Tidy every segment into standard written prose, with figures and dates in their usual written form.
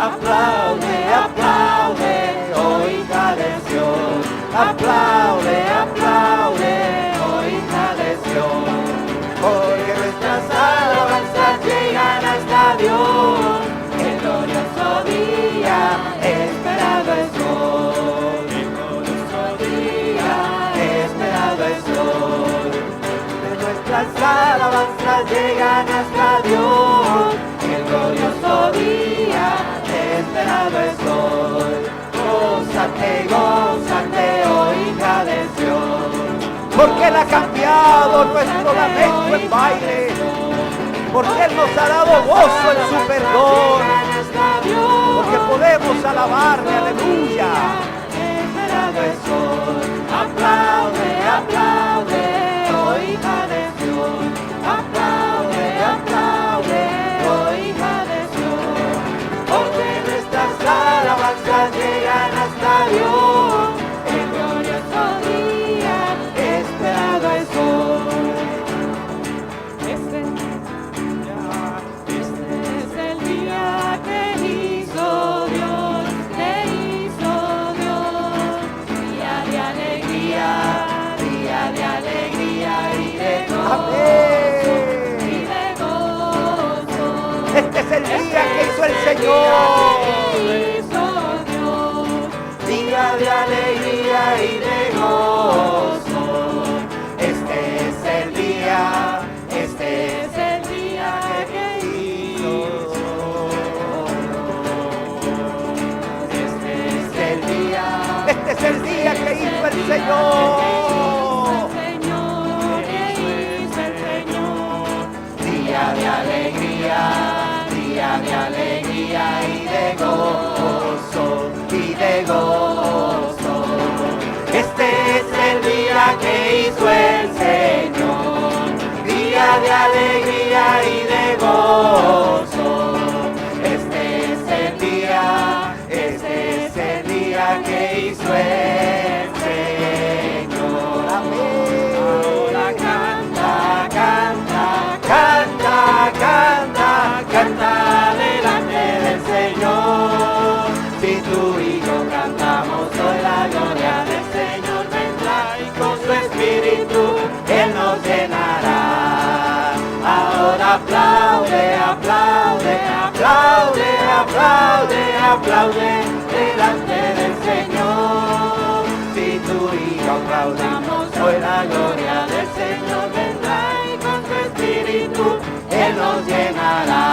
Aplaude, aplaude, oh hija de Sión. Aplaude, aplaude, oh hija de Sión. Porque nuestras alabanzas llegan hasta Dios. El glorioso día esperado es hoy. El glorioso día esperado es hoy. Que nuestras alabanzas llegan hasta Dios. El glorioso día esperado es hoy. Gózate, oh hija de Sión. Porque Él ha cambiado nuestro lamento en baile. Porque Él nos ha dado gozo en su perdón. Porque podemos alabarle, aleluya. Esperado es hoy. Aplaude, aplaude, oh hija de Sión. Aplaude, aplaude, oh hija de Sión. Porque nuestras alabanzas llegan hasta Dios. El glorioso día esperado es hoy. Este es el día que hizo Dios, día de alegría y de gozo. Amén. Y de gozo. Este es el día que hizo el Señor. Día de alegría y de gozo. Este es el día que hizo. Este es el día que hizo el Señor. Día de alegría y de gozo, Este es el día que hizo el Señor, día de alegría y de gozo. Este es el día que hizo el Señor. Amén. Ahora canta, canta, canta, canta, canta delante del Señor. Si tú y yo cantamos hoy, la gloria del Señor vendrá y con su espíritu Él nos llenará. Ahora aplaude, aplaude, aplaude, aplaude, aplaude delante del Señor. Si tú y yo aplaudamos hoy, la gloria del Señor vendrá y con su espíritu Él nos llenará.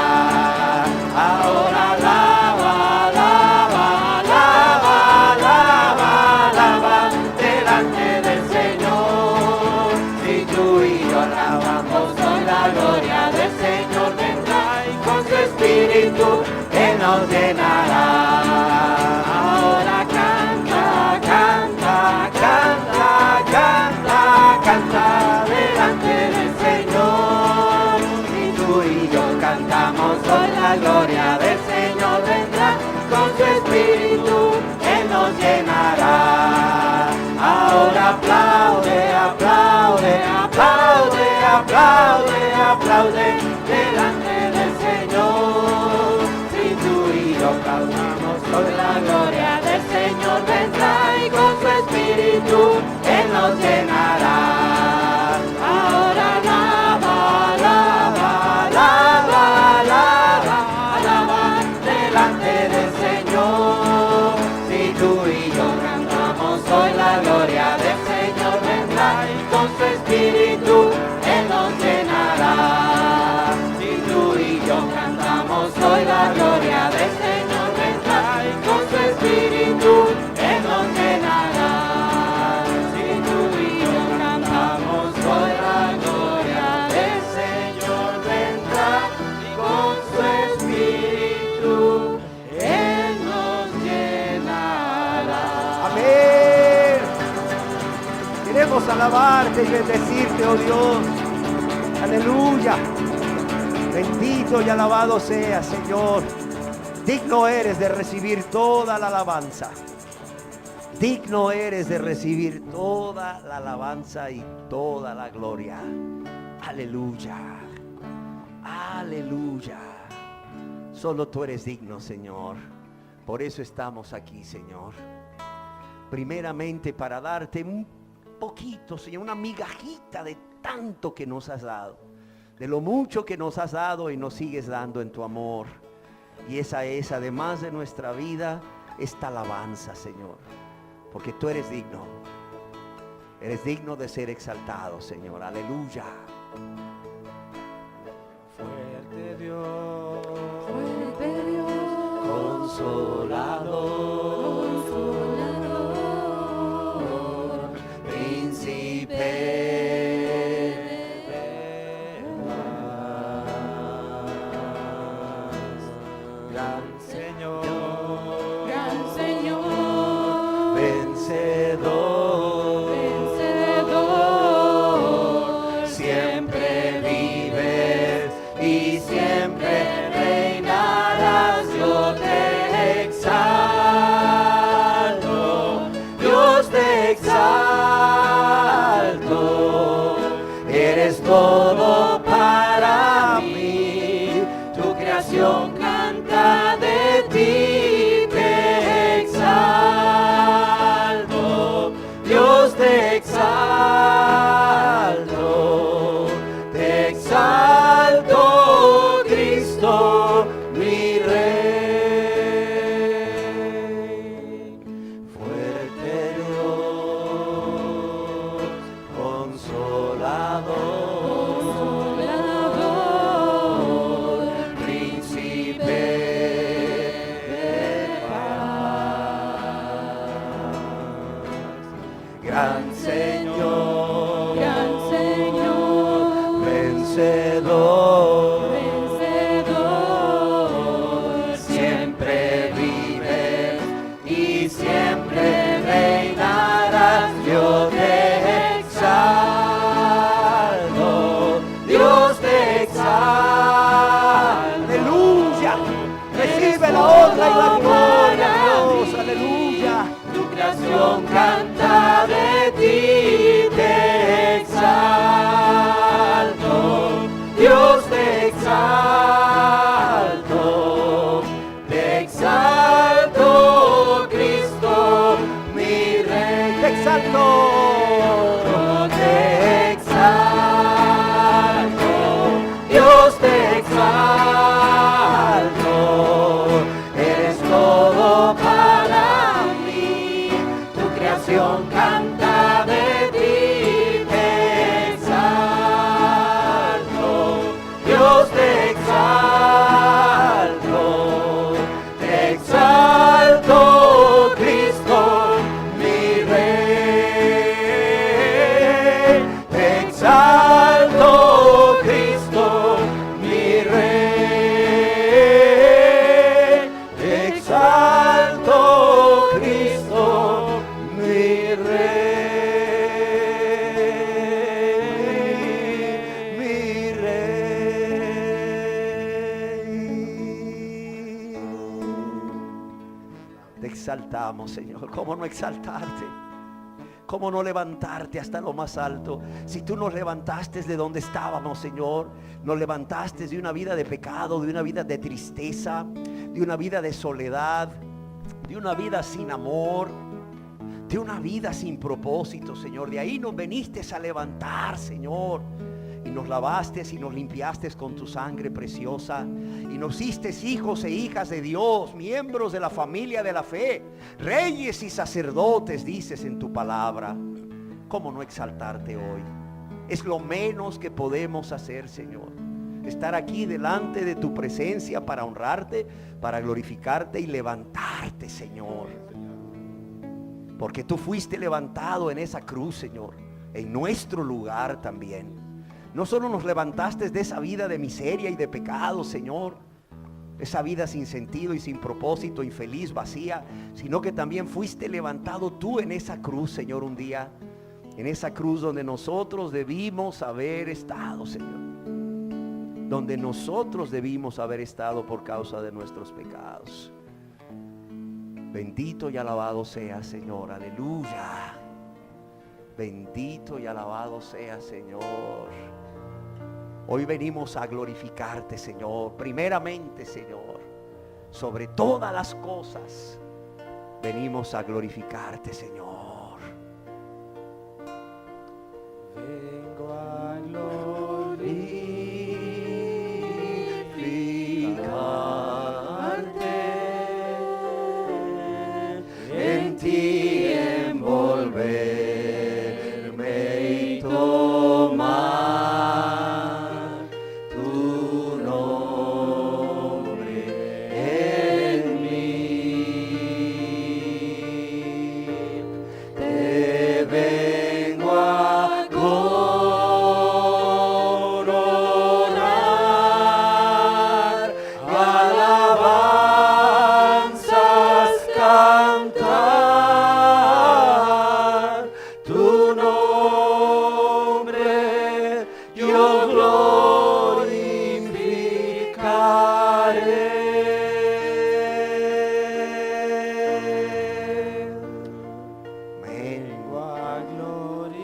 Ahora alaba, alaba, alaba, alaba, alaba delante del Señor. Si tú y yo alabamos hoy, la gloria del Señor vendrá y con su espíritu Él nos llenará. Ahora canta, canta, canta, canta, canta delante del Señor. Si tú y yo cantamos hoy, la gloria del Señor vendrá con su espíritu Él nos llenará. Ahora aplaude, aplaude, aplaude, aplaude, aplaude delante del Señor. Si tú y yo aplaudamos hoy, la gloria del Señor vendrá y con su espíritu Él nos llenará. Ahora alaba, alaba, alaba, alaba, alaba delante del Señor. Si tú y yo cantamos hoy, la gloria del Señor vendrá y con su espíritu Él nos llenará. Si tú y yo cantamos hoy, la gloria del Señor vendrá y con su espíritu Él nos llenará. Si tú y yo cantamos hoy, la gloria del Señor vendrá y con su espíritu Él nos llenará. Amén. Queremos alabarte y bendecirte, oh Dios. Aleluya. Bendito y alabado sea, Señor. Digno eres de recibir toda la alabanza. Digno eres de recibir toda la alabanza y toda la gloria. Aleluya. Aleluya. Solo tú eres digno, Señor. Por eso estamos aquí, Señor. Primeramente para darte un poquito, Señor, una migajita de tanto que nos has dado, de lo mucho que nos has dado y nos sigues dando en tu amor. Y esa es, además de nuestra vida, esta alabanza, Señor, porque tú eres digno de ser exaltado, Señor. Aleluya. Fuerte Dios, Consolador, Príncipe de paz, gran Señor, vencedor, siempre vives y siempre reinarás. Yo te exalto, Dios te exalto, eres todo para mí, tu creación canta de ti. Te exalto, Dios te exalto, Cristo mi Rey. Fuerte Dios, consolador, príncipe de paz, gran Señor, vencedor, siempre vives y siempre reinarás. Yo te exalto, Dios te exalta. Aleluya. Recibe la honra y la gloria, Dios. Aleluya. Tu creación canta de ti. Te exalto, Dios te exalto, Cristo mi Rey. Te exalto, te exalto, Dios te exalto, eres todo para mí, tu creación canta de ti. Te exalto, Dios te exalto, Cristo mi Rey. Te exalto, Cristo mi Rey. Te exalto, Cristo mi Rey, mi Rey. Te exaltamos, Señor. ¿Cómo no exaltarte? ¿Cómo no levantarte hasta lo más alto? Si tú nos levantaste de donde estábamos, Señor, nos levantaste de una vida de pecado, de una vida de tristeza, de una vida de soledad, de una vida sin amor, de una vida sin propósito, Señor. De ahí nos viniste a levantar, Señor, y nos lavaste y nos limpiaste con tu sangre preciosa, y nos hiciste hijos e hijas de Dios, miembros de la familia de la fe, reyes y sacerdotes, dices en tu palabra. ¿Cómo no exaltarte hoy? Es lo menos que podemos hacer, Señor, estar aquí delante de tu presencia para honrarte, para glorificarte y levantarte, Señor, porque tú fuiste levantado en esa cruz, Señor, en nuestro lugar también. No solo nos levantaste de esa vida de miseria y de pecado, Señor, esa vida sin sentido y sin propósito, infeliz, vacía, sino que también fuiste levantado tú en esa cruz, Señor, un día, en esa cruz donde nosotros debimos haber estado, Señor, donde nosotros debimos haber estado por causa de nuestros pecados. Bendito y alabado sea, Señor, aleluya. Bendito y alabado sea, Señor. Hoy venimos a glorificarte, Señor. Primeramente, Señor, sobre todas las cosas, venimos a glorificarte, Señor. Vengo a glorificarte, en ti envolverme y tomar tu nombre en mí. Te vengo a coronar, alabanzas cantar, tu nombre yo glorificaré. Vengo a glorificarte,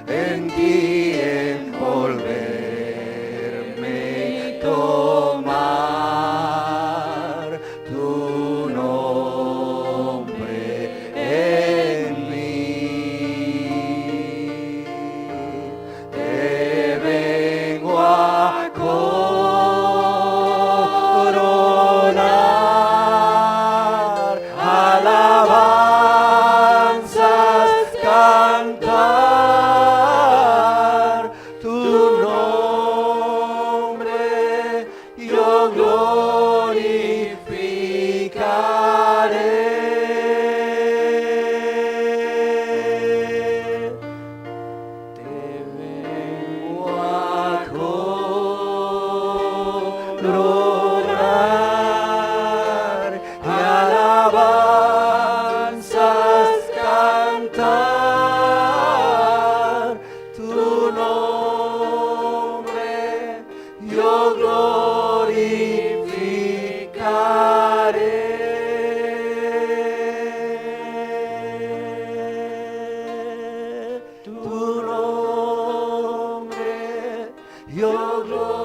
en ti envolverme y tomar tu nombre en mí. Te vengo a coronar, alabanzas cantar, tu nombre yo glorificaré. Te vengo a coronar y alabanzas cantar, tu nombre yo glorificaré. Tu nombre yo glorificaré.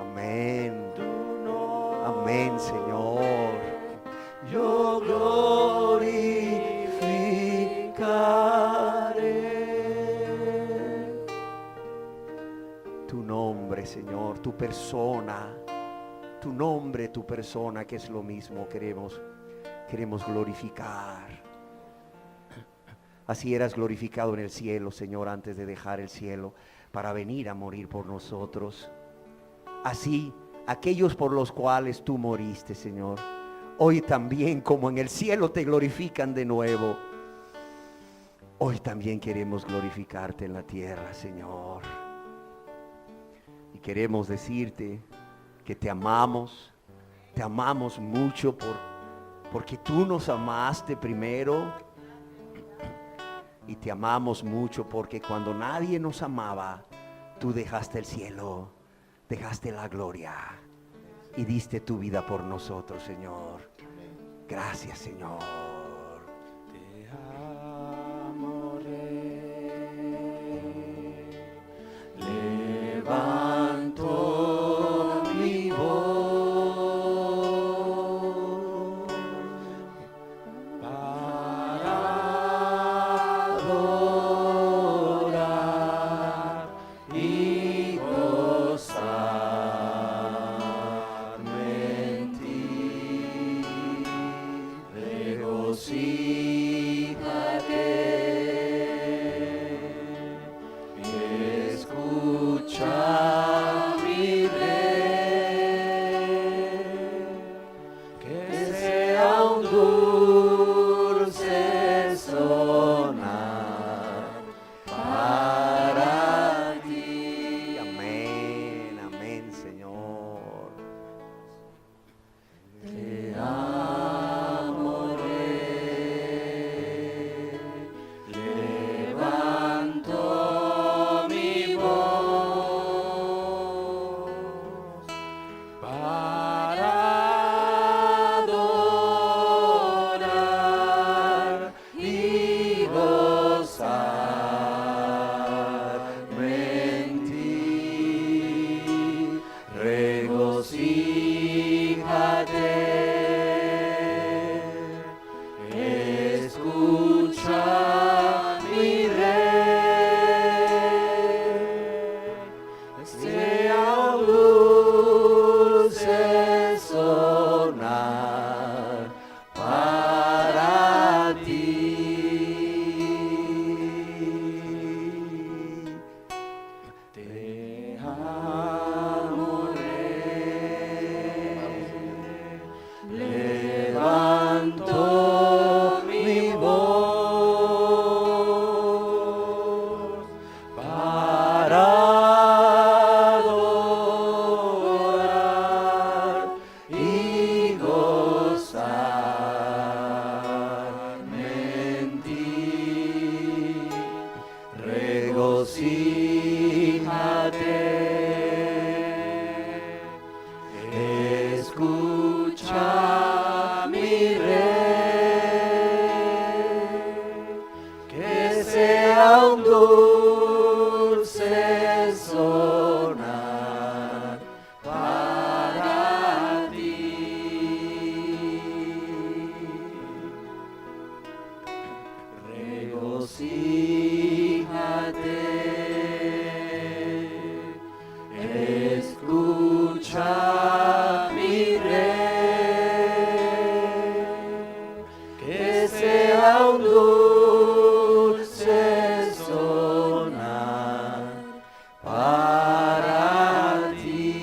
Amén. Amén, Señor. Yo glorificaré tu nombre, Señor, tu persona, tu nombre, tu persona, que es lo mismo, queremos glorificar. Así eras glorificado en el cielo, Señor, antes de dejar el cielo para venir a morir por nosotros. Así, aquellos por los cuales tú moriste, Señor, hoy también, como en el cielo te glorifican de nuevo, hoy también queremos glorificarte en la tierra, Señor. Y queremos decirte que te amamos mucho porque tú nos amaste primero. Y te amamos mucho porque cuando nadie nos amaba, tú dejaste el cielo, dejaste la gloria y diste tu vida por nosotros, Señor. Gracias, Señor. Te amo, Rey. Levanto mi voz para adorar y gozarme en ti, regocijarme sonar para ti. Te amo, Rey. Levanto mi voz para adorar y gozarme en ti. Regocíjate, escucha mi Rey, que sea un dulce sonar para ti. Regocíjate, escucha mi Rey, que sea un dulce sonar para ti.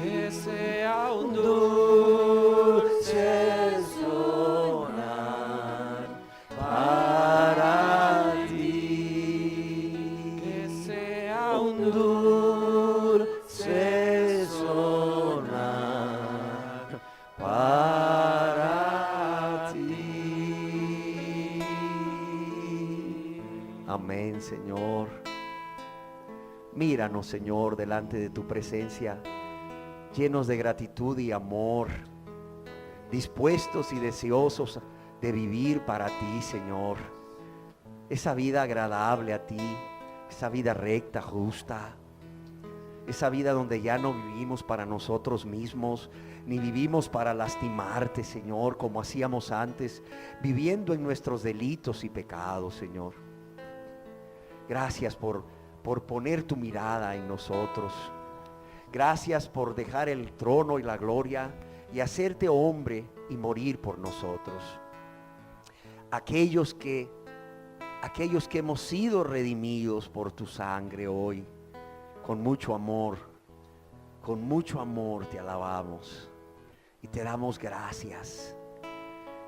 Que sea un dulce sonar para ti. Que sea un dulce sonar para ti. Amén, Señor. Míranos, Señor, delante de tu presencia, llenos de gratitud y amor, dispuestos y deseosos de vivir para ti, Señor. Esa vida agradable a ti, esa vida recta, justa, esa vida donde ya no vivimos para nosotros mismos, ni vivimos para lastimarte, Señor, como hacíamos antes, viviendo en nuestros delitos y pecados, Señor. Gracias por poner tu mirada en nosotros. Gracias por dejar el trono y la gloria y hacerte hombre y morir por nosotros. Aquellos que hemos sido redimidos por tu sangre hoy, con mucho amor te alabamos y te damos gracias.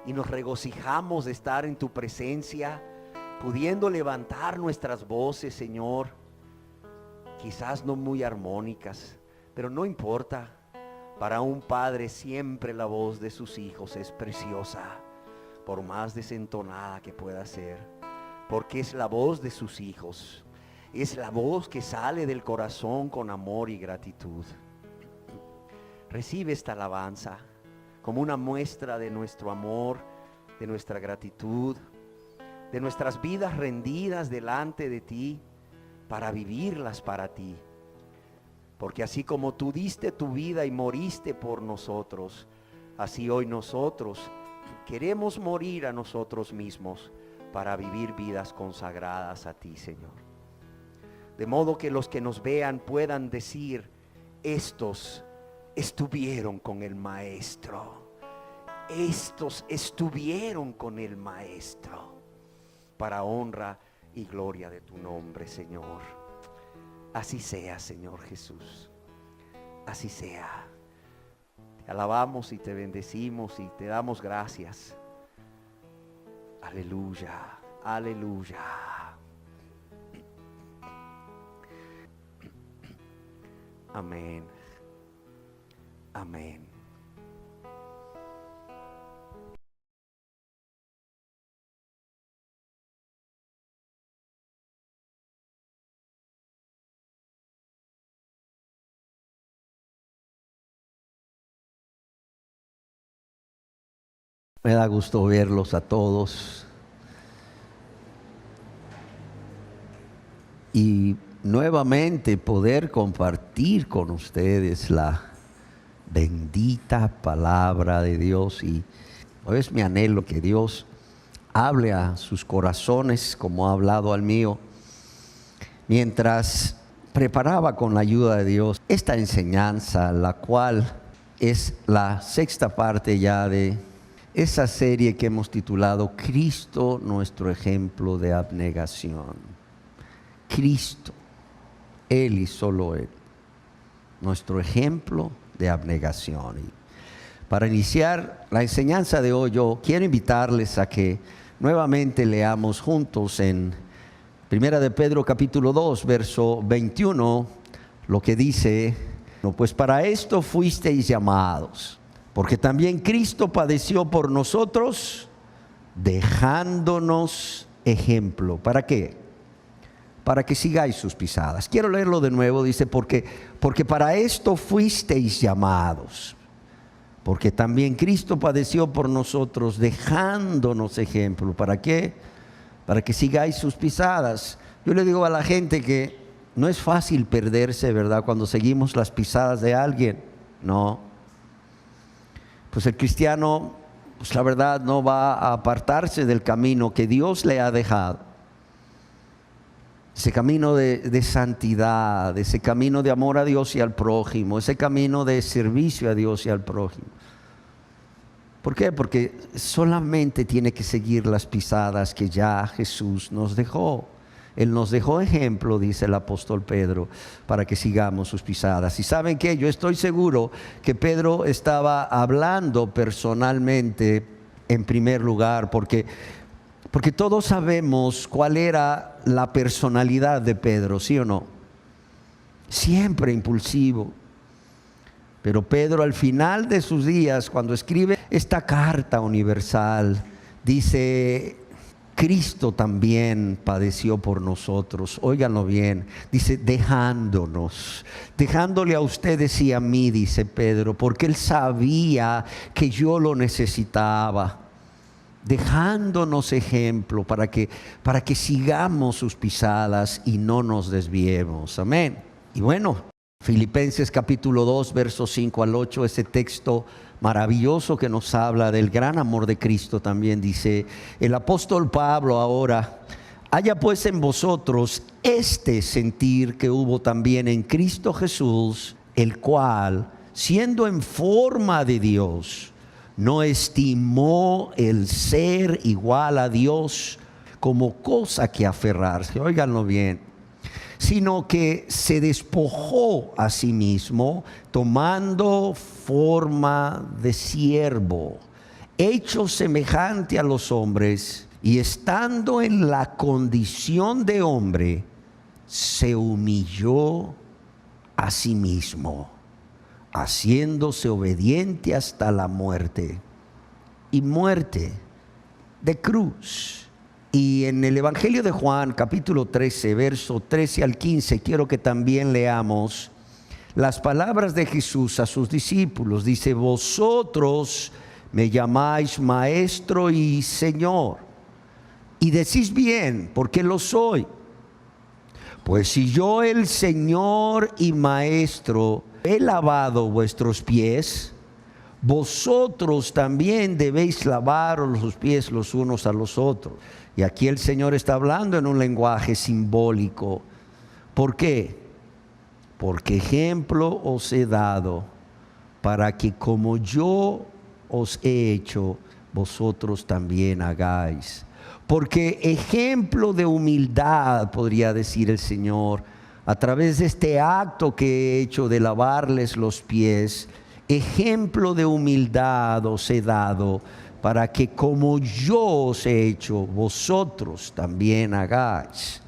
Y nos regocijamos de estar en tu presencia, pudiendo levantar nuestras voces, Señor, quizás no muy armónicas, pero no importa. Para un padre siempre la voz de sus hijos es preciosa, por más desentonada que pueda ser, porque es la voz de sus hijos, es la voz que sale del corazón con amor y gratitud. Recibe esta alabanza como una muestra de nuestro amor, de nuestra gratitud, de nuestras vidas rendidas delante de ti, para vivirlas para ti. Porque así como tú diste tu vida y moriste por nosotros, así hoy nosotros queremos morir a nosotros mismos para vivir vidas consagradas a ti, Señor. De modo que los que nos vean puedan decir: estos estuvieron con el Maestro. Estos estuvieron con el Maestro. Para honra y gloria de tu nombre, Señor. Así sea, Señor Jesús. Así sea. Te alabamos y te bendecimos y te damos gracias. Aleluya, aleluya. Amén. Amén. Me da gusto verlos a todos y nuevamente poder compartir con ustedes la bendita palabra de Dios. Y hoy es mi anhelo que Dios hable a sus corazones como ha hablado al mío, mientras preparaba con la ayuda de Dios esta enseñanza, la cual es la sexta parte ya de esa serie que hemos titulado Cristo, nuestro ejemplo de abnegación. Cristo, Él y solo Él, nuestro ejemplo de abnegación. Y para iniciar la enseñanza de hoy, yo quiero invitarles a que nuevamente leamos juntos en Primera de Pedro capítulo 2, verso 21, lo que dice: pues para esto fuisteis llamados, porque también Cristo padeció por nosotros, dejándonos ejemplo. ¿Para qué? Para que sigáis sus pisadas. Quiero leerlo de nuevo, dice, porque para esto fuisteis llamados, porque también Cristo padeció por nosotros, dejándonos ejemplo. ¿Para qué? Para que sigáis sus pisadas. Yo le digo a la gente que no es fácil perderse, ¿verdad?, cuando seguimos las pisadas de alguien. No. Pues el cristiano, pues la verdad, no va a apartarse del camino que Dios le ha dejado. Ese camino de santidad, ese camino de amor a Dios y al prójimo, ese camino de servicio a Dios y al prójimo. ¿Por qué? Porque solamente tiene que seguir las pisadas que ya Jesús nos dejó. Él nos dejó ejemplo, dice el apóstol Pedro, para que sigamos sus pisadas. Y ¿saben qué? Yo estoy seguro que Pedro estaba hablando personalmente en primer lugar, porque todos sabemos cuál era la personalidad de Pedro, ¿sí o no? Siempre impulsivo. Pero Pedro, al final de sus días, cuando escribe esta carta universal, dice: Cristo también padeció por nosotros. Óiganlo bien, dice dejándole a ustedes y a mí, dice Pedro, porque Él sabía que yo lo necesitaba, dejándonos ejemplo para que sigamos sus pisadas y no nos desviemos. Amén. Y bueno, Filipenses capítulo 2, versos 5 al 8, ese texto maravilloso que nos habla del gran amor de Cristo, también dice el apóstol Pablo ahora: haya pues en vosotros este sentir que hubo también en Cristo Jesús, el cual, siendo en forma de Dios, no estimó el ser igual a Dios como cosa que aferrarse, óiganlo bien, sino que se despojó a sí mismo, tomando forma de siervo, hecho semejante a los hombres, y estando en la condición de hombre, se humilló a sí mismo, haciéndose obediente hasta la muerte, y muerte de cruz. Y en el Evangelio de Juan, capítulo 13, verso 13 al 15, quiero que también leamos las palabras de Jesús a sus discípulos. Dice: vosotros me llamáis Maestro y Señor, y decís bien, porque lo soy. Pues si yo, el Señor y Maestro, he lavado vuestros pies, vosotros también debéis lavaros los pies los unos a los otros. Y aquí el Señor está hablando en un lenguaje simbólico. ¿Por qué? Porque ejemplo os he dado, para que como yo os he hecho, vosotros también hagáis. Porque ejemplo de humildad, podría decir el Señor, a través de este acto que he hecho de lavarles los pies, ejemplo de humildad os he dado, para que como yo os he hecho, vosotros también hagáis.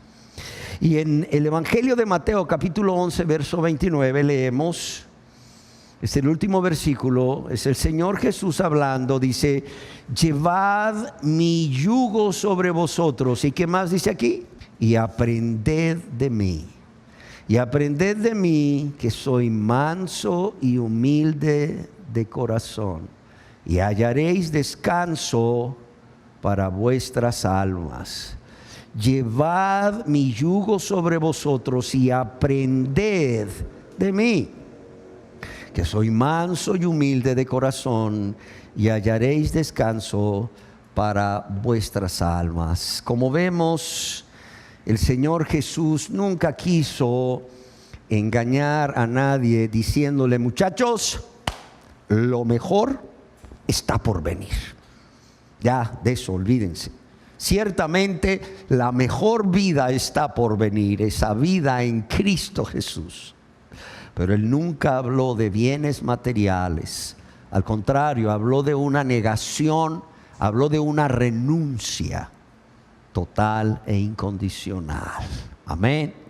Y en el Evangelio de Mateo capítulo 11, verso 29 leemos, es el último versículo, es el Señor Jesús hablando, dice: llevad mi yugo sobre vosotros. ¿Y qué más dice aquí? Y aprended de mí. Y aprended de mí, que soy manso y humilde de corazón, y hallaréis descanso para vuestras almas. Llevad mi yugo sobre vosotros y aprended de mí, que soy manso y humilde de corazón, y hallaréis descanso para vuestras almas. Como vemos, el Señor Jesús nunca quiso engañar a nadie diciéndole: muchachos, lo mejor está por venir. Ya, de eso olvídense. Ciertamente la mejor vida está por venir, esa vida en Cristo Jesús. Pero Él nunca habló de bienes materiales. Al contrario, habló de una negación, habló de una renuncia total e incondicional. Amén.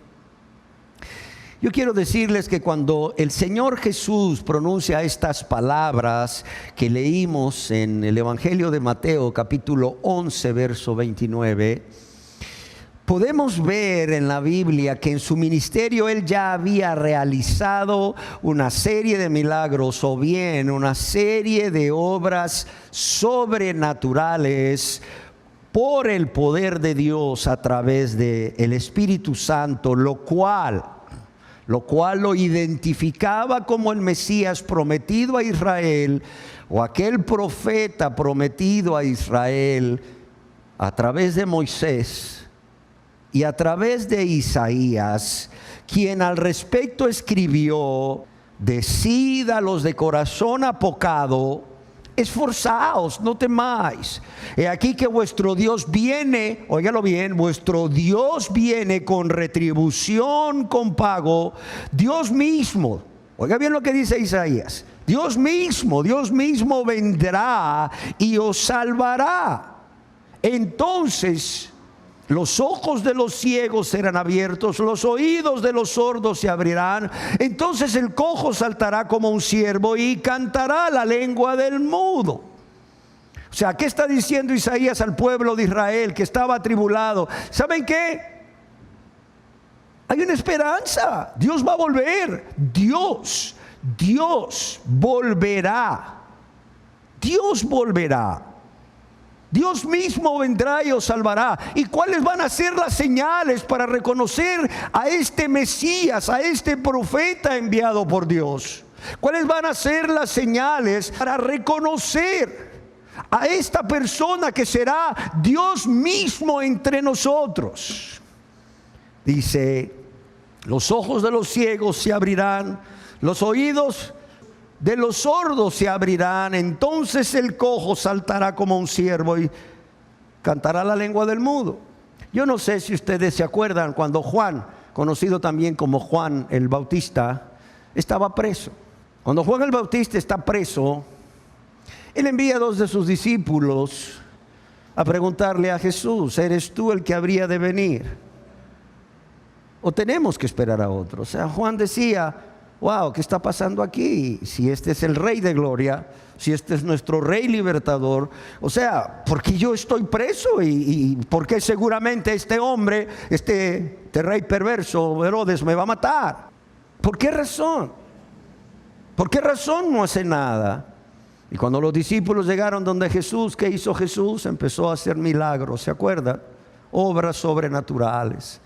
Yo quiero decirles que cuando el Señor Jesús pronuncia estas palabras que leímos en el Evangelio de Mateo, capítulo 11, verso 29, podemos ver en la Biblia que en su ministerio Él ya había realizado una serie de milagros, o bien una serie de obras sobrenaturales por el poder de Dios a través del Espíritu Santo, lo cual lo identificaba como el Mesías prometido a Israel, o aquel profeta prometido a Israel a través de Moisés y a través de Isaías, quien al respecto escribió: decid a los de corazón apocado, esforzaos, no temáis. He aquí que vuestro Dios viene, óigalo bien, vuestro Dios viene con retribución, con pago. Dios mismo, oiga bien lo que dice Isaías, Dios mismo vendrá y os salvará. Entonces los ojos de los ciegos serán abiertos, los oídos de los sordos se abrirán. Entonces el cojo saltará como un ciervo y cantará la lengua del mudo. O sea, ¿qué está diciendo Isaías al pueblo de Israel que estaba atribulado? ¿Saben qué? Hay una esperanza. Dios va a volver. Dios volverá. Dios volverá. Dios mismo vendrá y os salvará. ¿Y cuáles van a ser las señales para reconocer a este Mesías, a este profeta enviado por Dios? ¿Cuáles van a ser las señales para reconocer a esta persona que será Dios mismo entre nosotros? Dice: los ojos de los ciegos se abrirán, los oídos de los sordos se abrirán. Entonces el cojo saltará como un ciervo y cantará la lengua del mudo. Yo no sé si ustedes se acuerdan cuando Juan, conocido también como Juan el Bautista, estaba preso. Cuando Juan el Bautista está preso, él envía a 2 de sus discípulos a preguntarle a Jesús: ¿eres tú el que habría de venir, o tenemos que esperar a otro? O sea, Juan decía: wow, ¿qué está pasando aquí? Si este es el Rey de Gloria, si este es nuestro Rey libertador, o sea, ¿por qué yo estoy preso? ¿Y por qué seguramente este hombre, este rey perverso, Herodes, me va a matar? ¿Por qué razón? ¿Por qué razón no hace nada? Y cuando los discípulos llegaron donde Jesús, ¿qué hizo Jesús? Empezó a hacer milagros, ¿se acuerdan? Obras sobrenaturales.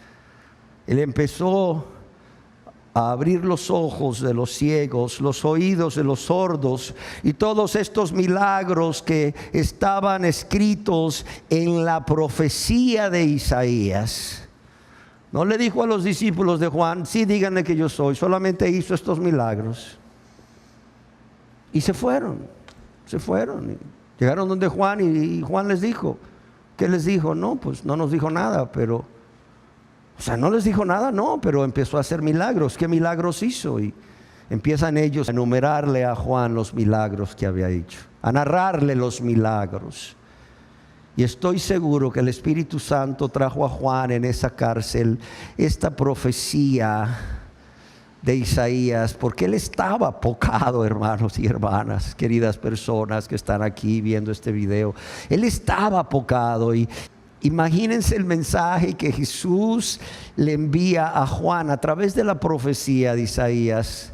Él empezó a abrir los ojos de los ciegos, los oídos de los sordos, y todos estos milagros que estaban escritos en la profecía de Isaías. No le dijo a los discípulos de Juan: sí, díganle que yo soy. Solamente hizo estos milagros y se fueron. Llegaron donde Juan y Juan les dijo. ¿Qué les dijo? No, pues no nos dijo nada, pero no les dijo nada, no, pero empezó a hacer milagros. ¿Qué milagros hizo? Y empiezan ellos a enumerarle a Juan los milagros que había hecho, a narrarle los milagros. Y estoy seguro que el Espíritu Santo trajo a Juan en esa cárcel esta profecía de Isaías, porque él estaba apocado, hermanos y hermanas, queridas personas que están aquí viendo este video. Él estaba apocado, y imagínense el mensaje que Jesús le envía a Juan a través de la profecía de Isaías: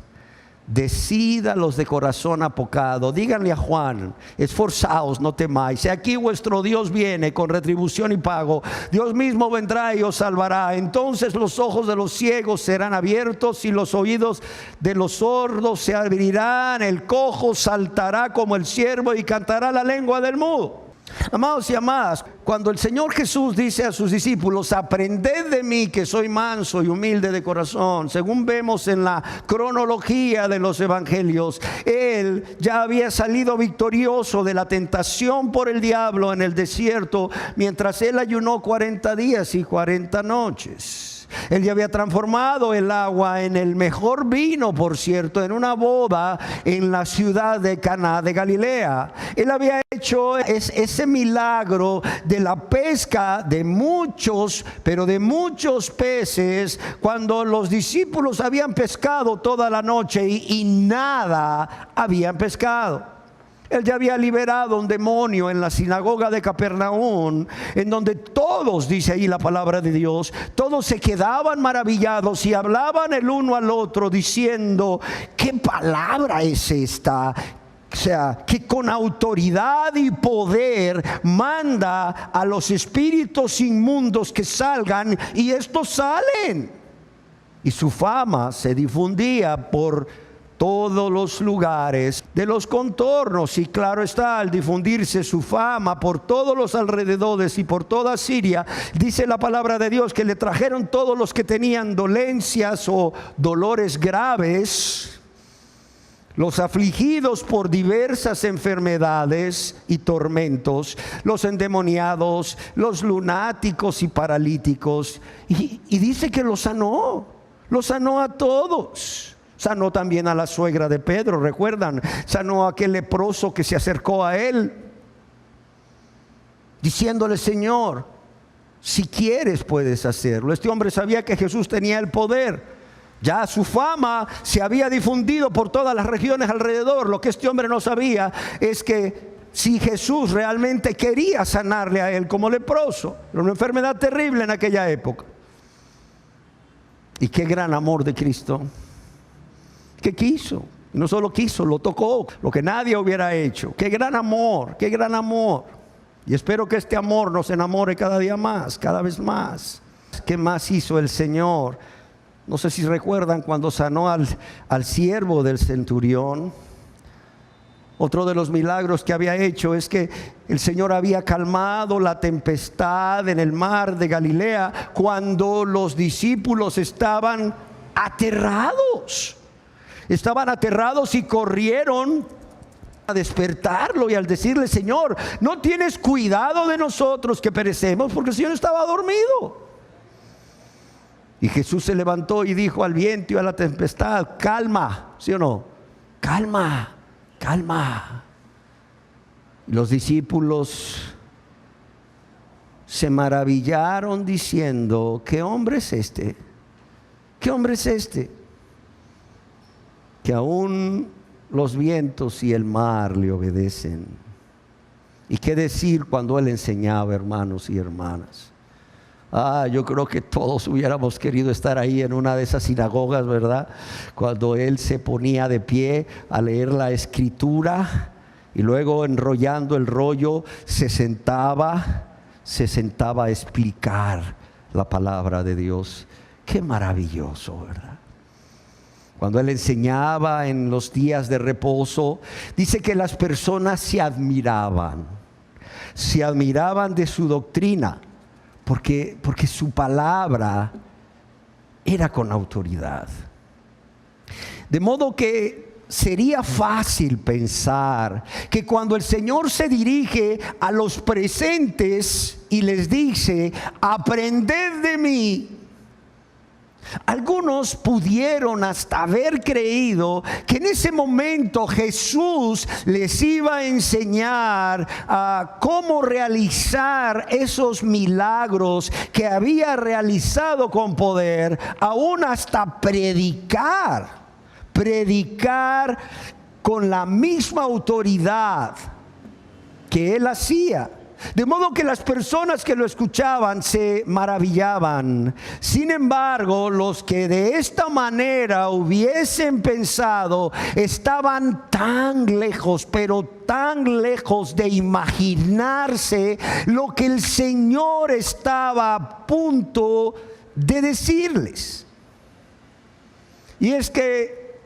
decid a los de corazón apocado, díganle a Juan: esforzaos, no temáis. He aquí vuestro Dios viene con retribución y pago. Dios mismo vendrá y os salvará. Entonces los ojos de los ciegos serán abiertos y los oídos de los sordos se abrirán. El cojo saltará como el ciervo y cantará la lengua del mudo. Amados y amadas, cuando el Señor Jesús dice a sus discípulos: aprended de mí que soy manso y humilde de corazón, según vemos en la cronología de los evangelios, Él ya había salido victorioso de la tentación por el diablo en el desierto, mientras Él ayunó 40 días y 40 noches. Él ya había transformado el agua en el mejor vino, por cierto, en una boda en la ciudad de Caná de Galilea. Él había hecho ese milagro de la pesca de muchos, pero de muchos peces, cuando los discípulos habían pescado toda la noche y nada habían pescado. Él ya había liberado un demonio en la sinagoga de Capernaum, en donde todos, dice ahí la palabra de Dios, todos se quedaban maravillados y hablaban el uno al otro diciendo: ¿qué palabra es esta? O sea, que con autoridad y poder manda a los espíritus inmundos que salgan, y estos salen. Y su fama se difundía por todos los lugares de los contornos, y claro está, al difundirse su fama por todos los alrededores y por toda Siria, dice la palabra de Dios que le trajeron todos los que tenían dolencias o dolores graves, los afligidos por diversas enfermedades y tormentos, los endemoniados, los lunáticos y paralíticos, y dice que los sanó a todos. Sanó también a la suegra de Pedro, ¿recuerdan? Sanó a aquel leproso que se acercó a él, diciéndole: Señor, si quieres puedes hacerlo. Este hombre sabía que Jesús tenía el poder. Ya su fama se había difundido por todas las regiones alrededor. Lo que este hombre no sabía es que si Jesús realmente quería sanarle a él como leproso, era una enfermedad terrible en aquella época. Y qué gran amor de Cristo, que quiso, no solo quiso, lo tocó, lo que nadie hubiera hecho. Qué gran amor, qué gran amor. Y espero que este amor nos enamore cada día más, cada vez más. ¿Qué más hizo el Señor? No sé si recuerdan cuando sanó al siervo del centurión. Otro de los milagros que había hecho es que el Señor había calmado la tempestad en el mar de Galilea cuando los discípulos estaban aterrados. Estaban aterrados y corrieron a despertarlo y al decirle: Señor, ¿no tienes cuidado de nosotros que perecemos? Porque el Señor estaba dormido. Y Jesús se levantó y dijo al viento y a la tempestad: calma, ¿sí o no? Calma, calma. Los discípulos se maravillaron diciendo: ¿qué hombre es este? ¿Qué hombre es este? Que aún los vientos y el mar le obedecen. ¿Y qué decir cuando Él enseñaba, hermanos y hermanas? Yo creo que todos hubiéramos querido estar ahí en una de esas sinagogas, ¿verdad? Cuando Él se ponía de pie a leer la Escritura y luego, enrollando el rollo, se sentaba a explicar la palabra de Dios. Qué maravilloso, ¿verdad? Cuando Él enseñaba en los días de reposo, dice que las personas se admiraban de su doctrina, porque su palabra era con autoridad. De modo que sería fácil pensar que cuando el Señor se dirige a los presentes y les dice: aprended de mí, algunos pudieron hasta haber creído que en ese momento Jesús les iba a enseñar cómo realizar esos milagros que había realizado con poder, aún hasta predicar con la misma autoridad que Él hacía. De modo que las personas que lo escuchaban se maravillaban. Sin embargo, los que de esta manera hubiesen pensado estaban tan lejos, pero tan lejos de imaginarse lo que el Señor estaba a punto de decirles. Y es que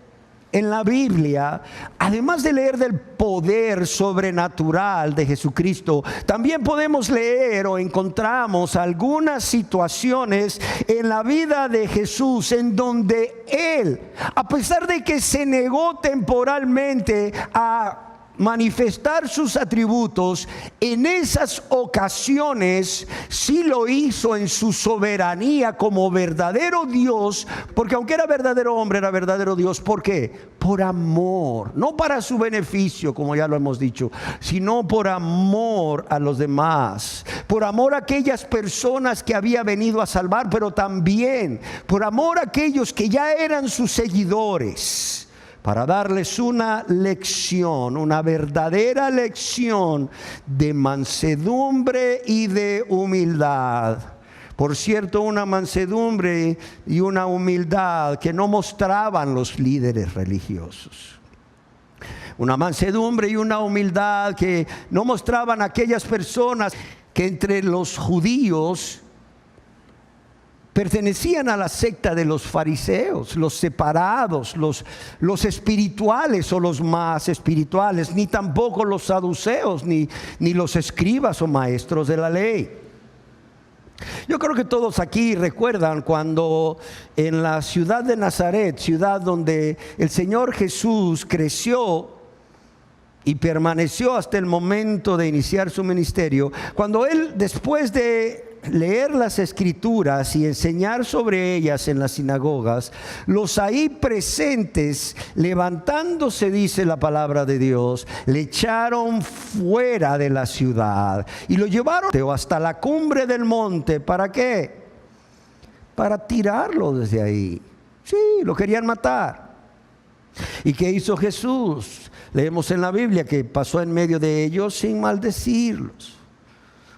en la Biblia, además de leer del poder sobrenatural de Jesucristo, también podemos leer o encontramos algunas situaciones en la vida de Jesús en donde Él, a pesar de que se negó temporalmente a manifestar sus atributos, en esas ocasiones sí lo hizo en su soberanía como verdadero Dios, porque aunque era verdadero hombre, era verdadero Dios. ¿Por qué? Por amor, no para su beneficio, como ya lo hemos dicho, sino por amor a los demás, por amor a aquellas personas que había venido a salvar, pero también por amor a aquellos que ya eran sus seguidores, para darles una lección, una verdadera lección de mansedumbre y de humildad. Por cierto, una mansedumbre y una humildad que no mostraban los líderes religiosos. Una mansedumbre y una humildad que no mostraban aquellas personas que entre los judíos pertenecían a la secta de los fariseos, los separados, los espirituales o los más espirituales, ni tampoco los saduceos, ni los escribas o maestros de la ley. Yo creo que todos aquí recuerdan cuando en la ciudad de Nazaret, ciudad donde el Señor Jesús creció y permaneció hasta el momento de iniciar su ministerio, cuando Él, después de leer las escrituras y enseñar sobre ellas en las sinagogas, los ahí presentes, levantándose, dice la palabra de Dios, le echaron fuera de la ciudad y lo llevaron hasta la cumbre del monte. ¿Para qué? Para tirarlo desde ahí. Sí, lo querían matar. ¿Y qué hizo Jesús? Leemos en la Biblia que pasó en medio de ellos sin maldecirlos.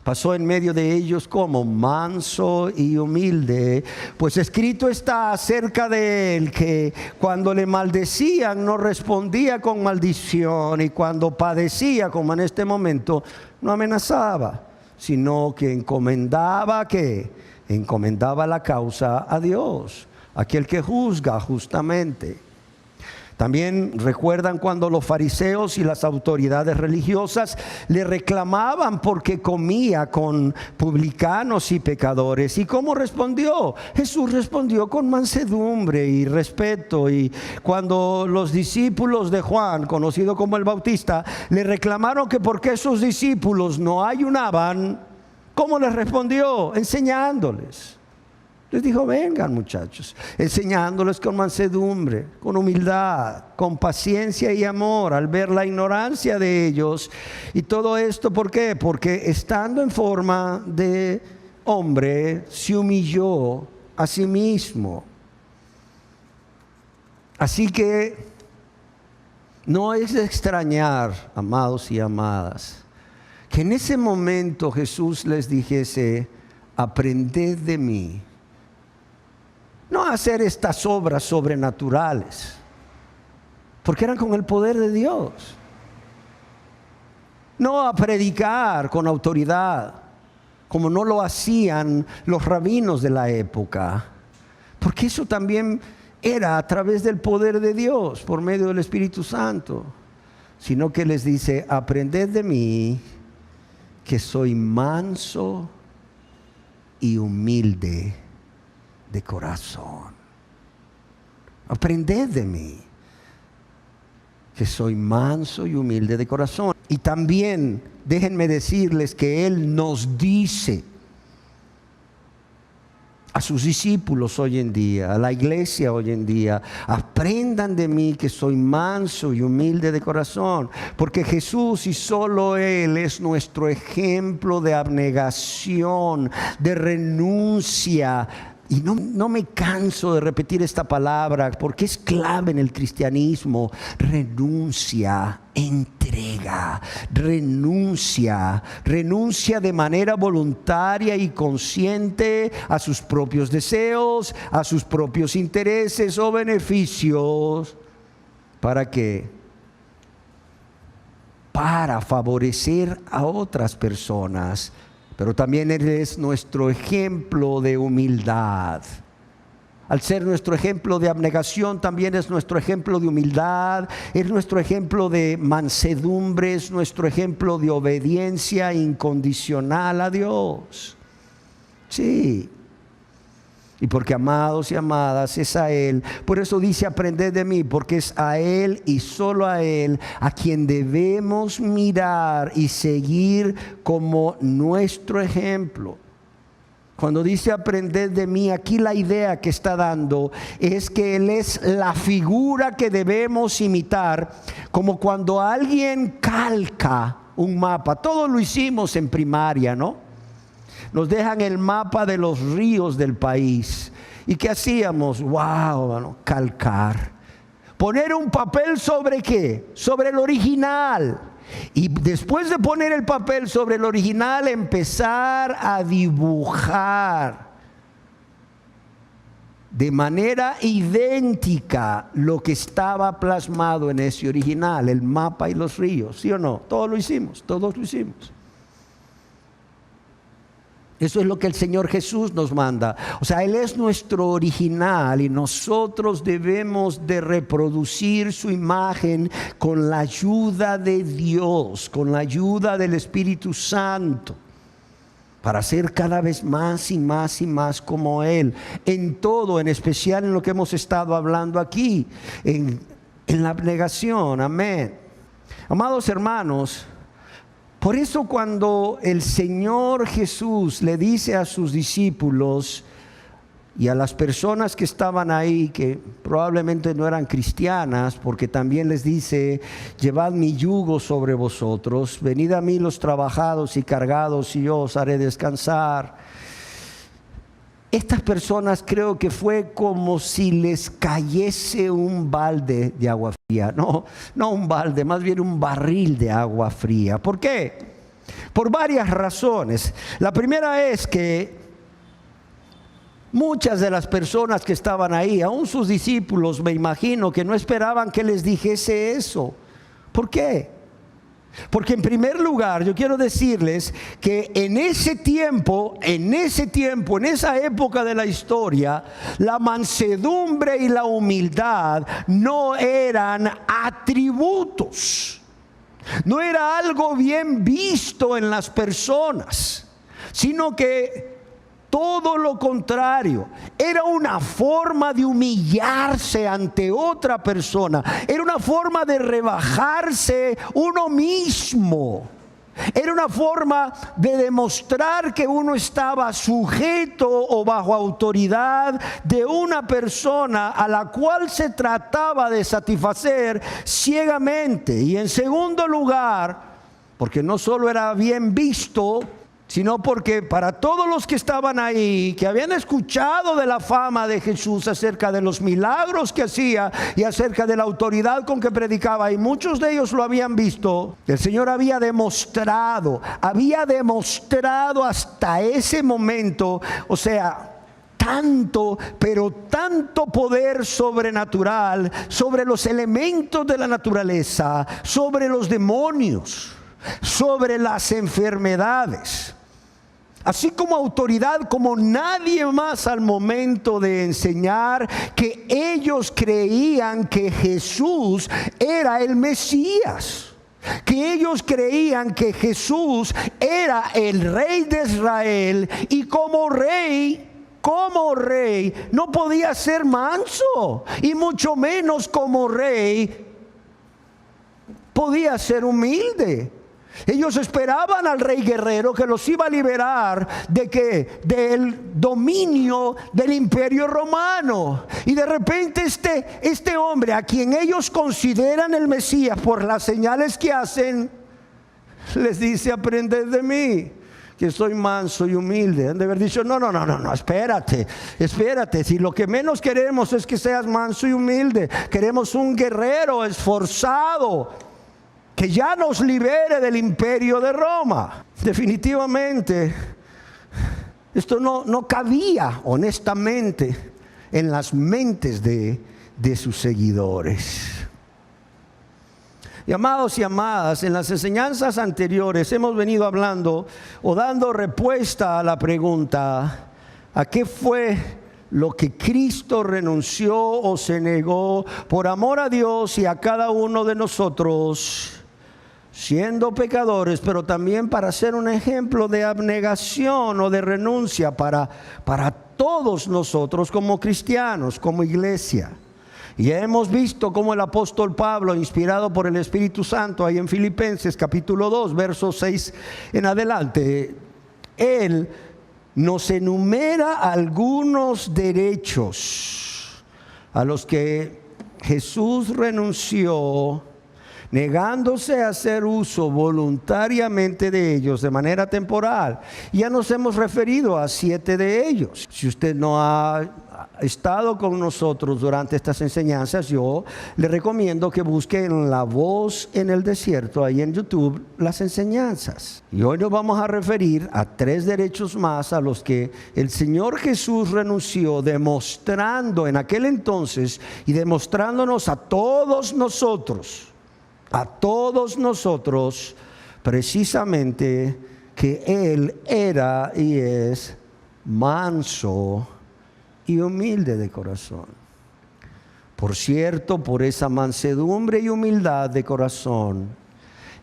Pasó en medio de ellos como manso y humilde, pues escrito está acerca de él que cuando le maldecían no respondía con maldición, y cuando padecía, como en este momento, no amenazaba, sino que encomendaba la causa a Dios, aquel que juzga justamente. También recuerdan cuando los fariseos y las autoridades religiosas le reclamaban porque comía con publicanos y pecadores. ¿Y cómo respondió? Jesús respondió con mansedumbre y respeto. Y cuando los discípulos de Juan, conocido como el Bautista, le reclamaron que por qué sus discípulos no ayunaban, ¿cómo les respondió? Enseñándoles. Les dijo: vengan, muchachos, enseñándoles con mansedumbre, con humildad, con paciencia y amor, al ver la ignorancia de ellos. Y todo esto, ¿por qué? Porque estando en forma de hombre, se humilló a sí mismo. Así que no es de extrañar, amados y amadas, que en ese momento Jesús les dijese: aprended de mí. No a hacer estas obras sobrenaturales, porque eran con el poder de Dios. No a predicar con autoridad, como no lo hacían los rabinos de la época, porque eso también era a través del poder de Dios, por medio del Espíritu Santo. Sino que les dice: aprended de mí, que soy manso y humilde de corazón. Aprended de mí, que soy manso y humilde de corazón. Y también déjenme decirles que Él nos dice a sus discípulos hoy en día, a la iglesia hoy en día: aprendan de mí, que soy manso y humilde de corazón. Porque Jesús y solo Él es nuestro ejemplo de abnegación, de renuncia. Y no me canso de repetir esta palabra porque es clave en el cristianismo. Renuncia, entrega, renuncia de manera voluntaria y consciente a sus propios deseos, a sus propios intereses o beneficios. ¿Para qué? Para favorecer a otras personas. Pero también Él es nuestro ejemplo de humildad. Al ser nuestro ejemplo de abnegación, también es nuestro ejemplo de humildad, es nuestro ejemplo de mansedumbre, es nuestro ejemplo de obediencia incondicional a Dios. Sí. Y porque, amados y amadas, es a Él. Por eso dice: aprended de mí, porque es a Él y solo a Él a quien debemos mirar y seguir como nuestro ejemplo. Cuando dice aprended de mí, aquí la idea que está dando es que Él es la figura que debemos imitar, como cuando alguien calca un mapa. Todos lo hicimos en primaria, ¿no? Nos dejan el mapa de los ríos del país. ¿Y qué hacíamos? ¡Wow! Bueno, calcar. Poner un papel ¿sobre qué? Sobre el original. Y después de poner el papel sobre el original, empezar a dibujar de manera idéntica lo que estaba plasmado en ese original, el mapa y los ríos. ¿Sí o no? Todos lo hicimos, todos lo hicimos. Eso es lo que el Señor Jesús nos manda. O sea, Él es nuestro original y nosotros debemos de reproducir su imagen con la ayuda de Dios, con la ayuda del Espíritu Santo, para ser cada vez más y más y más como Él. En todo, en especial en lo que hemos estado hablando aquí, en la abnegación. Amén. Amados hermanos, por eso cuando el Señor Jesús le dice a sus discípulos y a las personas que estaban ahí, que probablemente no eran cristianas, porque también les dice: llevad mi yugo sobre vosotros, venid a mí los trabajados y cargados y yo os haré descansar. Estas personas, creo que fue como si les cayese un balde de agua fría. No un balde, más bien un barril de agua fría. ¿Por qué? Por varias razones. La primera es que muchas de las personas que estaban ahí, aún sus discípulos, me imagino que no esperaban que les dijese eso. ¿Por qué? Porque en primer lugar, yo quiero decirles que en esa época de la historia, la mansedumbre y la humildad no eran atributos. No era algo bien visto en las personas, sino que todo lo contrario, era una forma de humillarse ante otra persona, era una forma de rebajarse uno mismo, era una forma de demostrar que uno estaba sujeto o bajo autoridad de una persona a la cual se trataba de satisfacer ciegamente. Y en segundo lugar, porque no solo era bien visto, sino porque para todos los que estaban ahí, que habían escuchado de la fama de Jesús acerca de los milagros que hacía y acerca de la autoridad con que predicaba, y muchos de ellos lo habían visto, el Señor había demostrado hasta ese momento, o sea, tanto, pero tanto poder sobrenatural sobre los elementos de la naturaleza, sobre los demonios, sobre las enfermedades, así como autoridad como nadie más al momento de enseñar, que ellos creían que Jesús era el Mesías, que ellos creían que Jesús era el Rey de Israel, y como rey no podía ser manso, y mucho menos como rey podía ser humilde. Ellos esperaban al rey guerrero que los iba a liberar del dominio del imperio romano. Y de repente este hombre, a quien ellos consideran el Mesías por las señales que hacen, les dice: aprended de mí, que soy manso y humilde. Han de haber dicho: no, espérate. Si lo que menos queremos es que seas manso y humilde, queremos un guerrero esforzado que ya nos libere del imperio de Roma. Definitivamente esto no cabía honestamente en las mentes de sus seguidores. Y amados y amadas, en las enseñanzas anteriores hemos venido hablando o dando respuesta a la pregunta: ¿a qué fue lo que Cristo renunció o se negó por amor a Dios y a cada uno de nosotros, siendo pecadores, pero también para ser un ejemplo de abnegación o de renuncia para todos nosotros como cristianos, como iglesia. Y hemos visto cómo el apóstol Pablo, inspirado por el Espíritu Santo, ahí en Filipenses capítulo 2, versos 6 en adelante, él nos enumera algunos derechos a los que Jesús renunció, negándose a hacer uso voluntariamente de ellos de manera temporal. Ya nos hemos referido a 7 de ellos. Si usted no ha estado con nosotros durante estas enseñanzas, yo le recomiendo que busque en La Voz en el Desierto, ahí en YouTube, las enseñanzas. Y hoy nos vamos a referir a 3 derechos más a los que el Señor Jesús renunció, demostrando en aquel entonces y demostrándonos a todos nosotros, precisamente que Él era y es manso y humilde de corazón. Por cierto, por esa mansedumbre y humildad de corazón,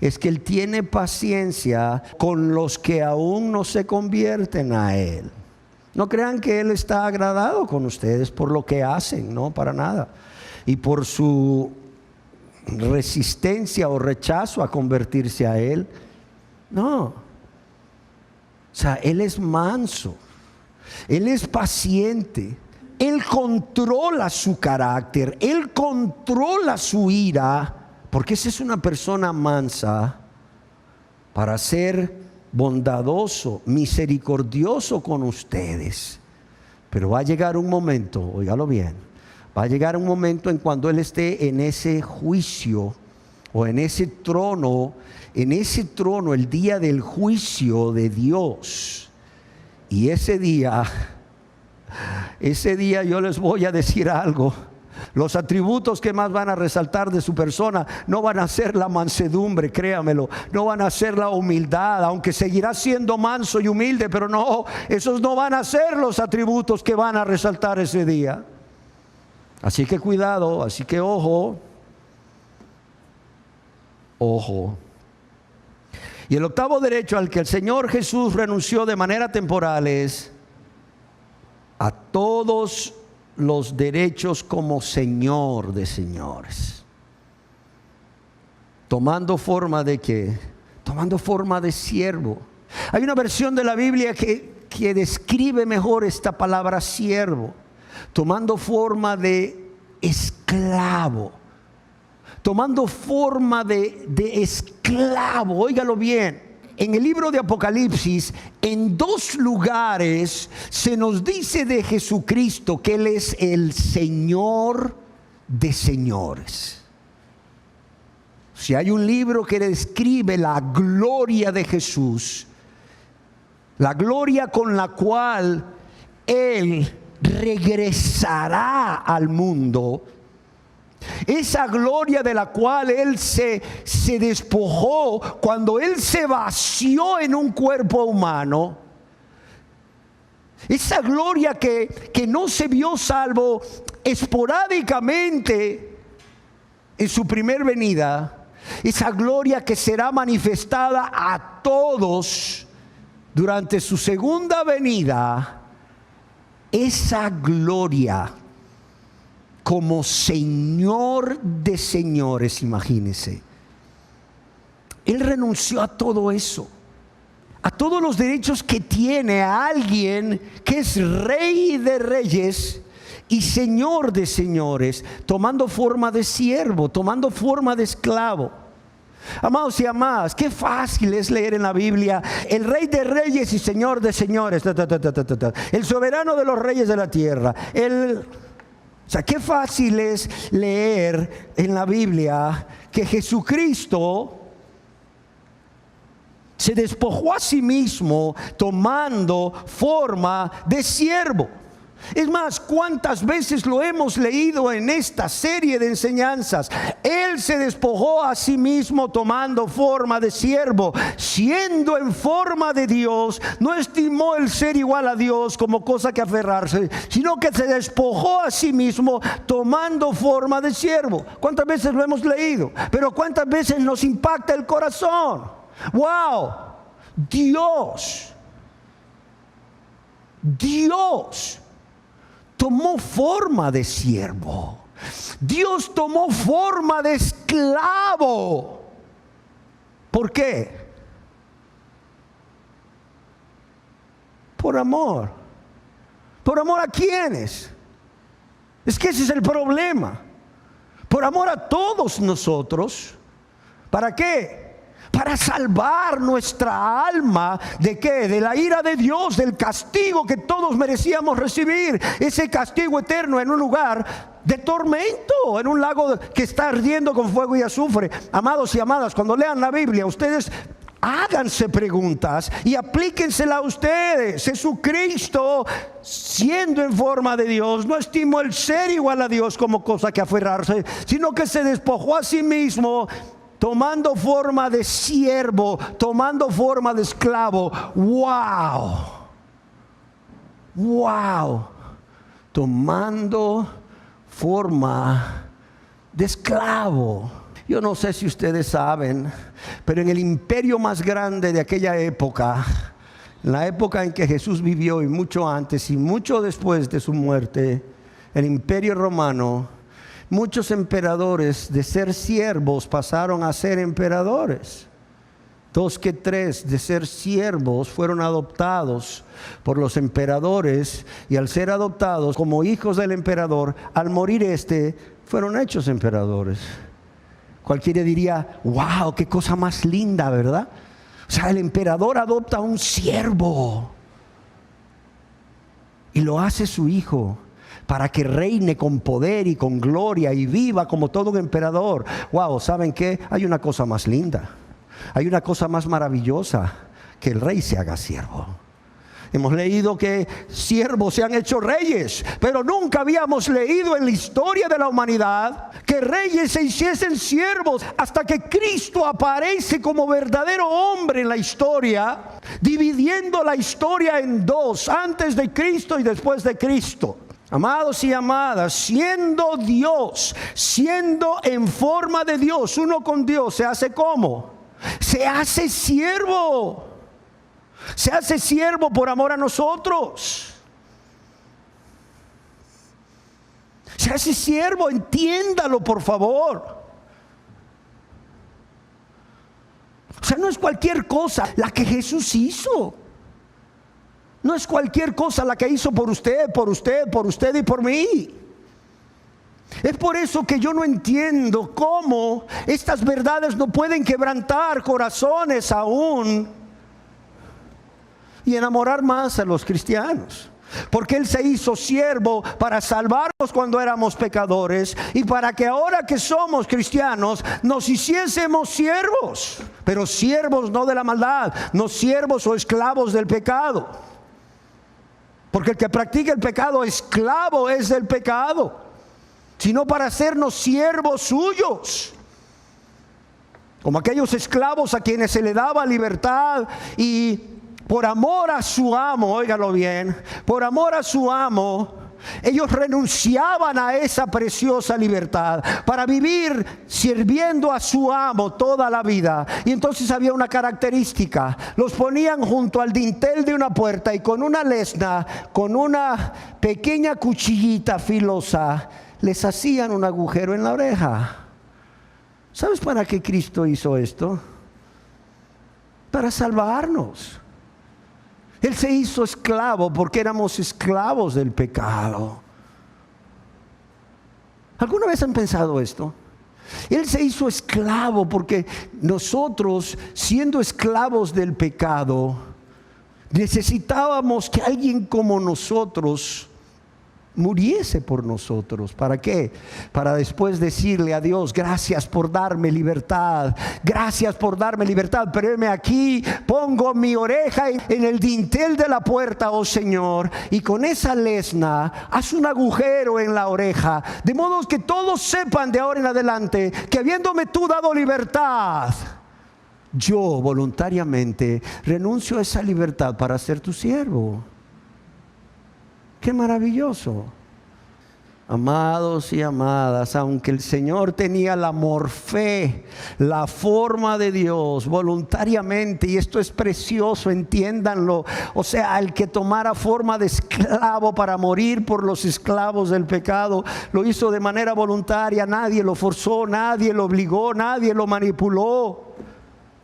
es que Él tiene paciencia con los que aún no se convierten a Él. No crean que Él está agradado con ustedes por lo que hacen, no, para nada. Y por su resistencia o rechazo a convertirse a Él, no. O sea, Él es manso, Él es paciente, Él controla su carácter, Él controla su ira, porque esa es una persona mansa para ser bondadoso, misericordioso con ustedes. Pero va a llegar un momento, óigalo bien, va a llegar un momento en cuando Él esté en ese juicio o en ese trono, el día del juicio de Dios. Y ese día yo les voy a decir algo. Los atributos que más van a resaltar de su persona no van a ser la mansedumbre, créamelo, no van a ser la humildad, aunque seguirá siendo manso y humilde, pero no, esos no van a ser los atributos que van a resaltar ese día. Así que cuidado, así que ojo. Y el 8º derecho al que el Señor Jesús renunció de manera temporal es a todos los derechos como Señor de señores. Tomando forma de ¿qué? Tomando forma de siervo. Hay una versión de la Biblia que describe mejor esta palabra siervo. Tomando forma de esclavo, tomando forma de esclavo. Óigalo bien, en el libro de Apocalipsis, en 2 lugares se nos dice de Jesucristo que Él es el Señor de señores. Si hay un libro que describe la gloria de Jesús, la gloria con la cual Él regresará al mundo, esa gloria de la cual Él se despojó cuando Él se vació en un cuerpo humano, esa gloria que no se vio salvo esporádicamente en su primer venida, esa gloria que será manifestada a todos durante su segunda venida, esa gloria como Señor de señores, imagínense. Él renunció a todo eso, a todos los derechos que tiene a alguien que es Rey de reyes y Señor de señores, tomando forma de siervo, tomando forma de esclavo. Amados y amadas, qué fácil es leer en la Biblia el Rey de reyes y Señor de señores, el soberano de los reyes de la tierra. O sea, qué fácil es leer en la Biblia que Jesucristo se despojó a sí mismo tomando forma de siervo. Es más, ¿cuántas veces lo hemos leído en esta serie de enseñanzas? Él se despojó a sí mismo tomando forma de siervo, siendo en forma de Dios. No estimó el ser igual a Dios como cosa que aferrarse, sino que se despojó a sí mismo tomando forma de siervo. ¿Cuántas veces lo hemos leído? Pero ¿cuántas veces nos impacta el corazón? ¡Wow! Dios tomó forma de siervo. Dios tomó forma de esclavo. ¿Por qué? Por amor. ¿Por amor a quiénes? Es que ese es el problema. Por amor a todos nosotros. ¿Para qué? Para salvar nuestra alma. ¿De qué? De la ira de Dios, del castigo que todos merecíamos recibir. Ese castigo eterno en un lugar de tormento, en un lago que está ardiendo con fuego y azufre. Amados y amadas, cuando lean la Biblia, ustedes háganse preguntas y aplíquensela a ustedes. Jesucristo, siendo en forma de Dios, no estimó el ser igual a Dios como cosa que aferrarse, sino que se despojó a sí mismo, tomando forma de siervo, tomando forma de esclavo. ¡Wow! ¡Wow! Tomando forma de esclavo. Yo no sé si ustedes saben, pero en el imperio más grande de aquella época, en la época en que Jesús vivió y mucho antes y mucho después de su muerte, el imperio romano, muchos emperadores de ser siervos pasaron a ser emperadores. 2 que 3 de ser siervos fueron adoptados por los emperadores, y al ser adoptados como hijos del emperador, al morir fueron hechos emperadores. Cualquiera diría, wow, qué cosa más linda, ¿verdad? O sea, el emperador adopta a un siervo y lo hace su hijo, para que reine con poder y con gloria y viva como todo un emperador. Wow, ¿saben qué? Hay una cosa más linda, hay una cosa más maravillosa, que el rey se haga siervo. Hemos leído que siervos se han hecho reyes, pero nunca habíamos leído en la historia de la humanidad que reyes se hiciesen siervos, hasta que Cristo aparece como verdadero hombre en la historia, dividiendo la historia en dos, antes de Cristo y después de Cristo. Amados y amadas, siendo Dios, siendo en forma de Dios, uno con Dios, ¿se hace cómo? Se hace siervo. Se hace siervo por amor a nosotros. Se hace siervo, entiéndalo por favor. O sea, no es cualquier cosa la que Jesús hizo. No es cualquier cosa la que hizo por usted y por mí. Es por eso que yo no entiendo cómo estas verdades no pueden quebrantar corazones aún y enamorar más a los cristianos. Porque Él se hizo siervo para salvarnos cuando éramos pecadores, y para que ahora que somos cristianos nos hiciésemos siervos. Pero siervos no de la maldad, no siervos o esclavos del pecado. Porque el que practica el pecado, esclavo es del pecado, sino para hacernos siervos suyos. Como aquellos esclavos a quienes se le daba libertad, y por amor a su amo, óigalo bien, por amor a su amo, ellos renunciaban a esa preciosa libertad para vivir sirviendo a su amo toda la vida. Y entonces había una característica: los ponían junto al dintel de una puerta, y con una lesna, con una pequeña cuchillita filosa, les hacían un agujero en la oreja. ¿Sabes para qué Cristo hizo esto? Para salvarnos. Él se hizo esclavo porque éramos esclavos del pecado. ¿Alguna vez han pensado esto? Él se hizo esclavo porque nosotros, siendo esclavos del pecado, necesitábamos que alguien como nosotros muriese por nosotros. ¿Para qué? Para después decirle a Dios: gracias por darme libertad, gracias por darme libertad, pero heme aquí, pongo mi oreja en el dintel de la puerta, oh Señor, y con esa lesna haz un agujero en la oreja, de modo que todos sepan de ahora en adelante que habiéndome tú dado libertad, yo voluntariamente renuncio a esa libertad para ser tu siervo. ¡Qué maravilloso! Amados y amadas, aunque el Señor tenía la morfé, la forma de Dios, voluntariamente, y esto es precioso, entiéndanlo, o sea, el que tomara forma de esclavo para morir por los esclavos del pecado, lo hizo de manera voluntaria. Nadie lo forzó, nadie lo obligó, nadie lo manipuló.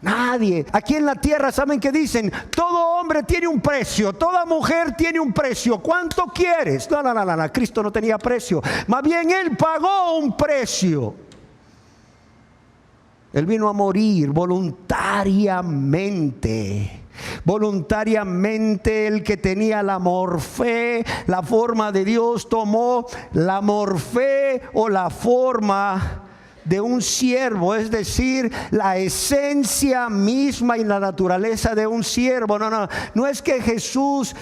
Nadie. Aquí en la tierra, ¿saben qué dicen? Todo hombre tiene un precio, toda mujer tiene un precio. ¿Cuánto quieres? No, Cristo no tenía precio. Más bien Él pagó un precio. Él vino a morir voluntariamente. Voluntariamente. El que tenía la morfé, la forma de Dios, tomó la morfé o la forma de un siervo, es decir, la esencia misma y la naturaleza de un siervo. No es que Jesús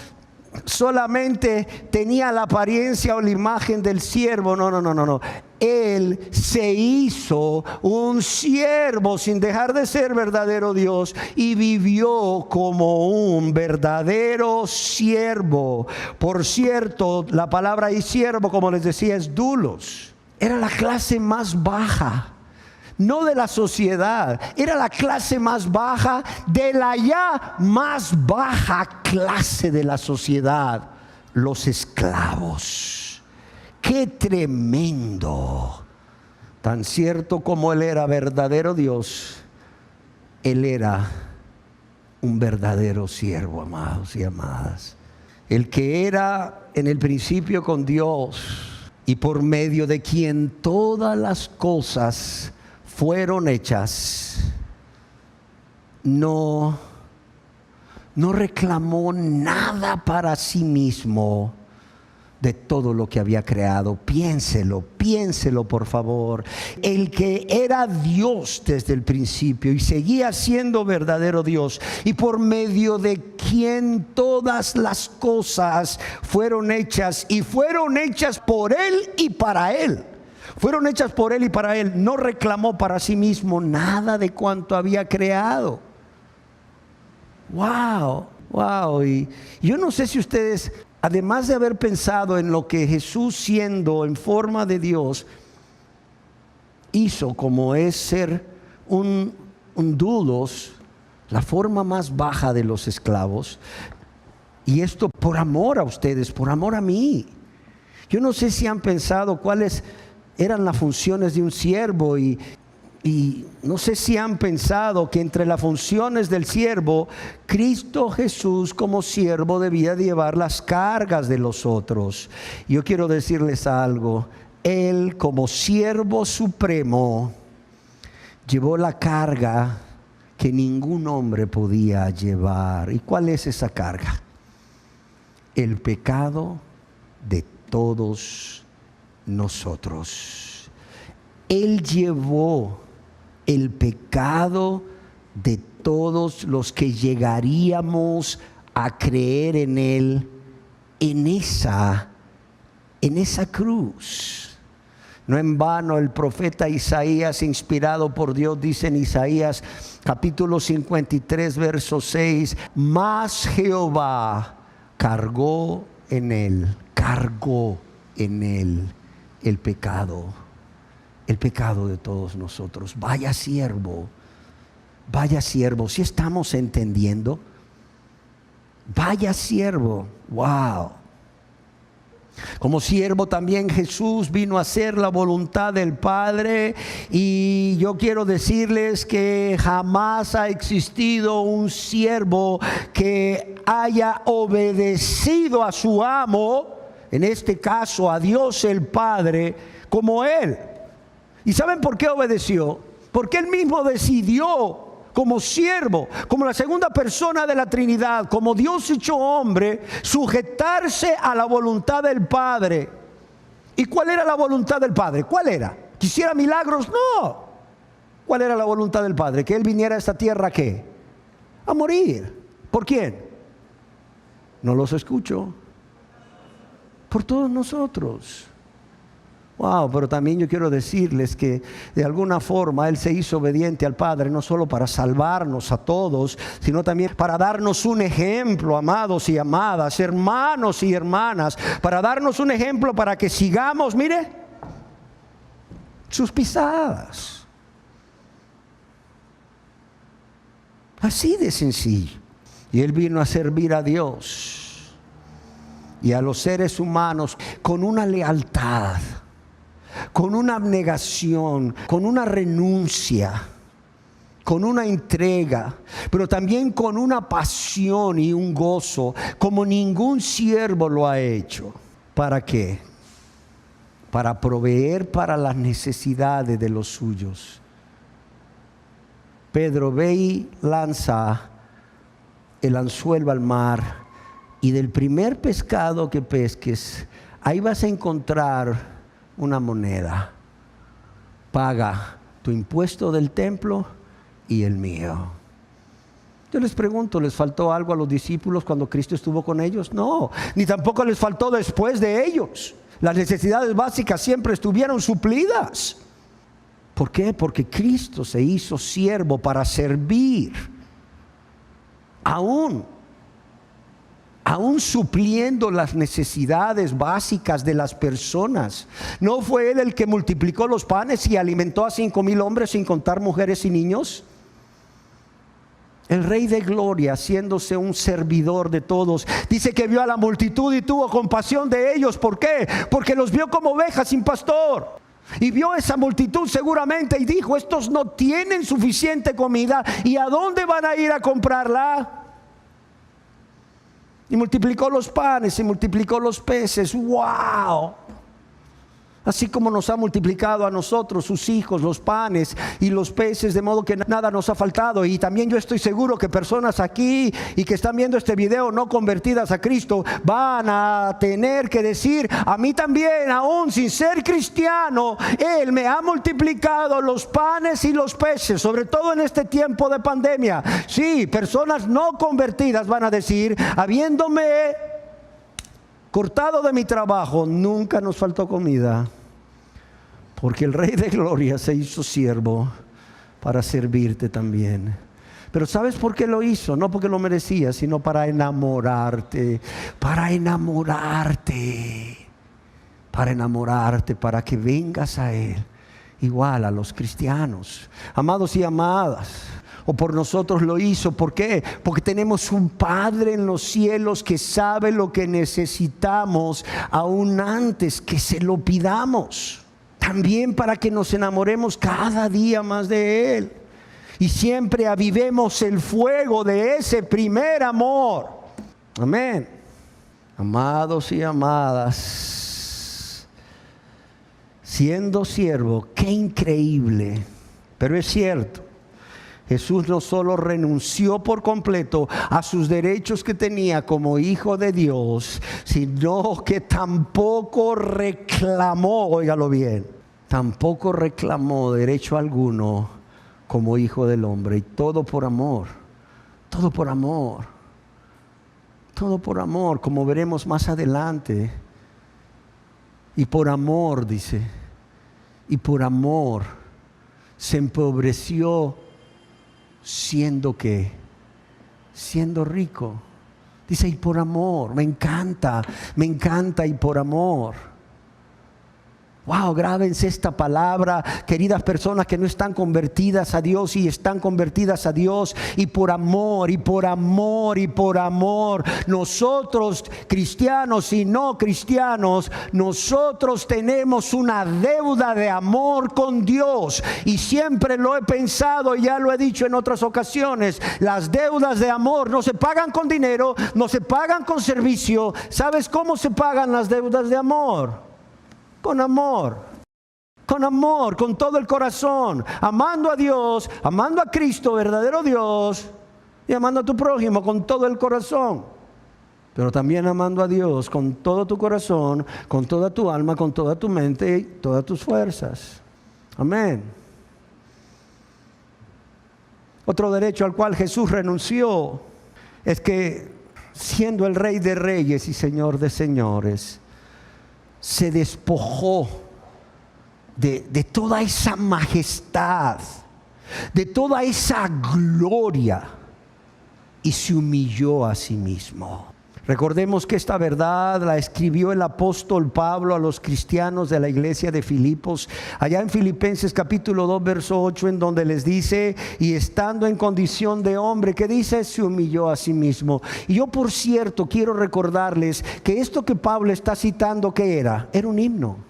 solamente tenía la apariencia o la imagen del siervo. No. Él se hizo un siervo sin dejar de ser verdadero Dios y vivió como un verdadero siervo. Por cierto, la palabra ahí siervo, como les decía, es doulos. Era la clase más baja, no de la sociedad, era la clase más baja de la ya más baja clase de la sociedad, los esclavos. ¡Qué tremendo! Tan cierto como Él era verdadero Dios, Él era un verdadero siervo, amados y amadas. El que era en el principio con Dios, y por medio de quien todas las cosas fueron hechas, no reclamó nada para sí mismo de todo lo que había creado. Piénselo por favor. El que era Dios desde el principio y seguía siendo verdadero Dios, y por medio de quien todas las cosas fueron hechas, y fueron hechas por Él y para Él. Fueron hechas por Él y para Él. No reclamó para sí mismo nada de cuanto había creado. Wow. Y yo no sé si ustedes, además de haber pensado en lo que Jesús, siendo en forma de Dios, hizo, como es ser un doulos, la forma más baja de los esclavos, y esto por amor a ustedes, por amor a mí. Yo no sé si han pensado cuáles eran las funciones de un siervo, y no sé si han pensado que entre las funciones del siervo, Cristo Jesús como siervo debía llevar las cargas de los otros. Yo quiero decirles algo: Él como siervo supremo llevó la carga que ningún hombre podía llevar. ¿Y cuál es esa carga? El pecado de todos nosotros. Él llevó el pecado de todos los que llegaríamos a creer en Él, en esa cruz. No en vano el profeta Isaías, inspirado por Dios, dice en Isaías capítulo 53 verso 6: mas Jehová cargó en Él el pecado de todos nosotros. Vaya siervo, si estamos entendiendo, vaya siervo. Wow. Como siervo también Jesús vino a hacer la voluntad del Padre, y yo quiero decirles que jamás ha existido un siervo que haya obedecido a su amo, en este caso a Dios el Padre, como Él. ¿Y saben por qué obedeció? Porque Él mismo decidió como siervo, como la segunda persona de la Trinidad, como Dios hecho hombre, sujetarse a la voluntad del Padre. ¿Y cuál era la voluntad del Padre? ¿Cuál era? ¿Quisiera milagros? No. ¿Cuál era la voluntad del Padre? Que Él viniera a esta tierra, ¿qué? A morir. ¿Por quién? No los escucho. Por todos nosotros. Wow, pero también yo quiero decirles que de alguna forma Él se hizo obediente al Padre, no solo para salvarnos a todos, sino también para darnos un ejemplo, amados y amadas, hermanos y hermanas, para darnos un ejemplo para que sigamos, mire, sus pisadas. Así de sencillo. Y Él vino a servir a Dios y a los seres humanos con una lealtad, con una abnegación, con una renuncia, con una entrega, pero también con una pasión y un gozo como ningún siervo lo ha hecho. ¿Para qué? Para proveer para las necesidades de los suyos. Pedro, ve y lanza el anzuelo al mar, y del primer pescado que pesques, ahí vas a encontrar una moneda. Paga tu impuesto del templo y el mío. Yo les pregunto, ¿les faltó algo a los discípulos cuando Cristo estuvo con ellos? No, ni tampoco les faltó después de ellos. Las necesidades básicas siempre estuvieron suplidas. ¿Por qué? Porque Cristo se hizo siervo para servir, aún supliendo las necesidades básicas de las personas. ¿No fue Él el que multiplicó los panes y alimentó a 5,000 hombres sin contar mujeres y niños? El Rey de Gloria, haciéndose un servidor de todos, dice que vio a la multitud y tuvo compasión de ellos. ¿Por qué? Porque los vio como ovejas sin pastor. Y vio esa multitud seguramente y dijo: estos no tienen suficiente comida, ¿y a dónde van a ir a comprarla? Y multiplicó los panes y multiplicó los peces. ¡Wow! Así como nos ha multiplicado a nosotros, sus hijos, los panes y los peces, de modo que nada nos ha faltado. Y también yo estoy seguro que personas aquí y que están viendo este video no convertidas a Cristo van a tener que decir: a mí también, aún sin ser cristiano, Él me ha multiplicado los panes y los peces, sobre todo en este tiempo de pandemia. Sí, personas no convertidas van a decir: habiéndome cortado de mi trabajo, nunca nos faltó comida, porque el Rey de Gloria se hizo siervo para servirte también. Pero ¿sabes por qué lo hizo? No porque lo merecía, sino para enamorarte, para que vengas a Él, igual a los cristianos, amados y amadas. O por nosotros lo hizo. ¿Por qué? Porque tenemos un Padre en los cielos que sabe lo que necesitamos aún antes que se lo pidamos. También para que nos enamoremos cada día más de Él y siempre avivemos el fuego de ese primer amor. Amén. Amados y amadas, siendo siervo, qué increíble, pero es cierto. Jesús no solo renunció por completo a sus derechos que tenía como hijo de Dios, sino que tampoco reclamó, óigalo bien, tampoco reclamó derecho alguno como hijo del hombre. Y todo por amor, todo por amor, todo por amor, como veremos más adelante. Y por amor, dice, y por amor se empobreció, siendo que, siendo rico. Dice: y por amor, me encanta y por amor. Wow, grábense esta palabra, queridas personas que no están convertidas a Dios y están convertidas a Dios. Y por amor, y por amor, y por amor. Nosotros, cristianos y no cristianos, nosotros tenemos una deuda de amor con Dios. Y siempre lo he pensado y ya lo he dicho en otras ocasiones: las deudas de amor no se pagan con dinero, no se pagan con servicio. ¿Sabes cómo se pagan las deudas de amor? Con amor. con amor, con todo el corazón, amando a Dios, amando a Cristo, verdadero Dios, y amando a tu prójimo con todo el corazón. Pero también amando a Dios con todo tu corazón, con toda tu alma, con toda tu mente y todas tus fuerzas. Amén. Otro derecho al cual Jesús renunció es que, siendo el Rey de Reyes y Señor de Señores, se despojó de toda esa majestad, de toda esa gloria, y se humilló a sí mismo. Recordemos que esta verdad la escribió el apóstol Pablo a los cristianos de la iglesia de Filipos, allá en Filipenses capítulo 2 verso 8, en donde les dice: y estando en condición de hombre, ¿qué dice? Se humilló a sí mismo. Y yo, por cierto, quiero recordarles que esto que Pablo está citando, ¿qué era? Era un himno.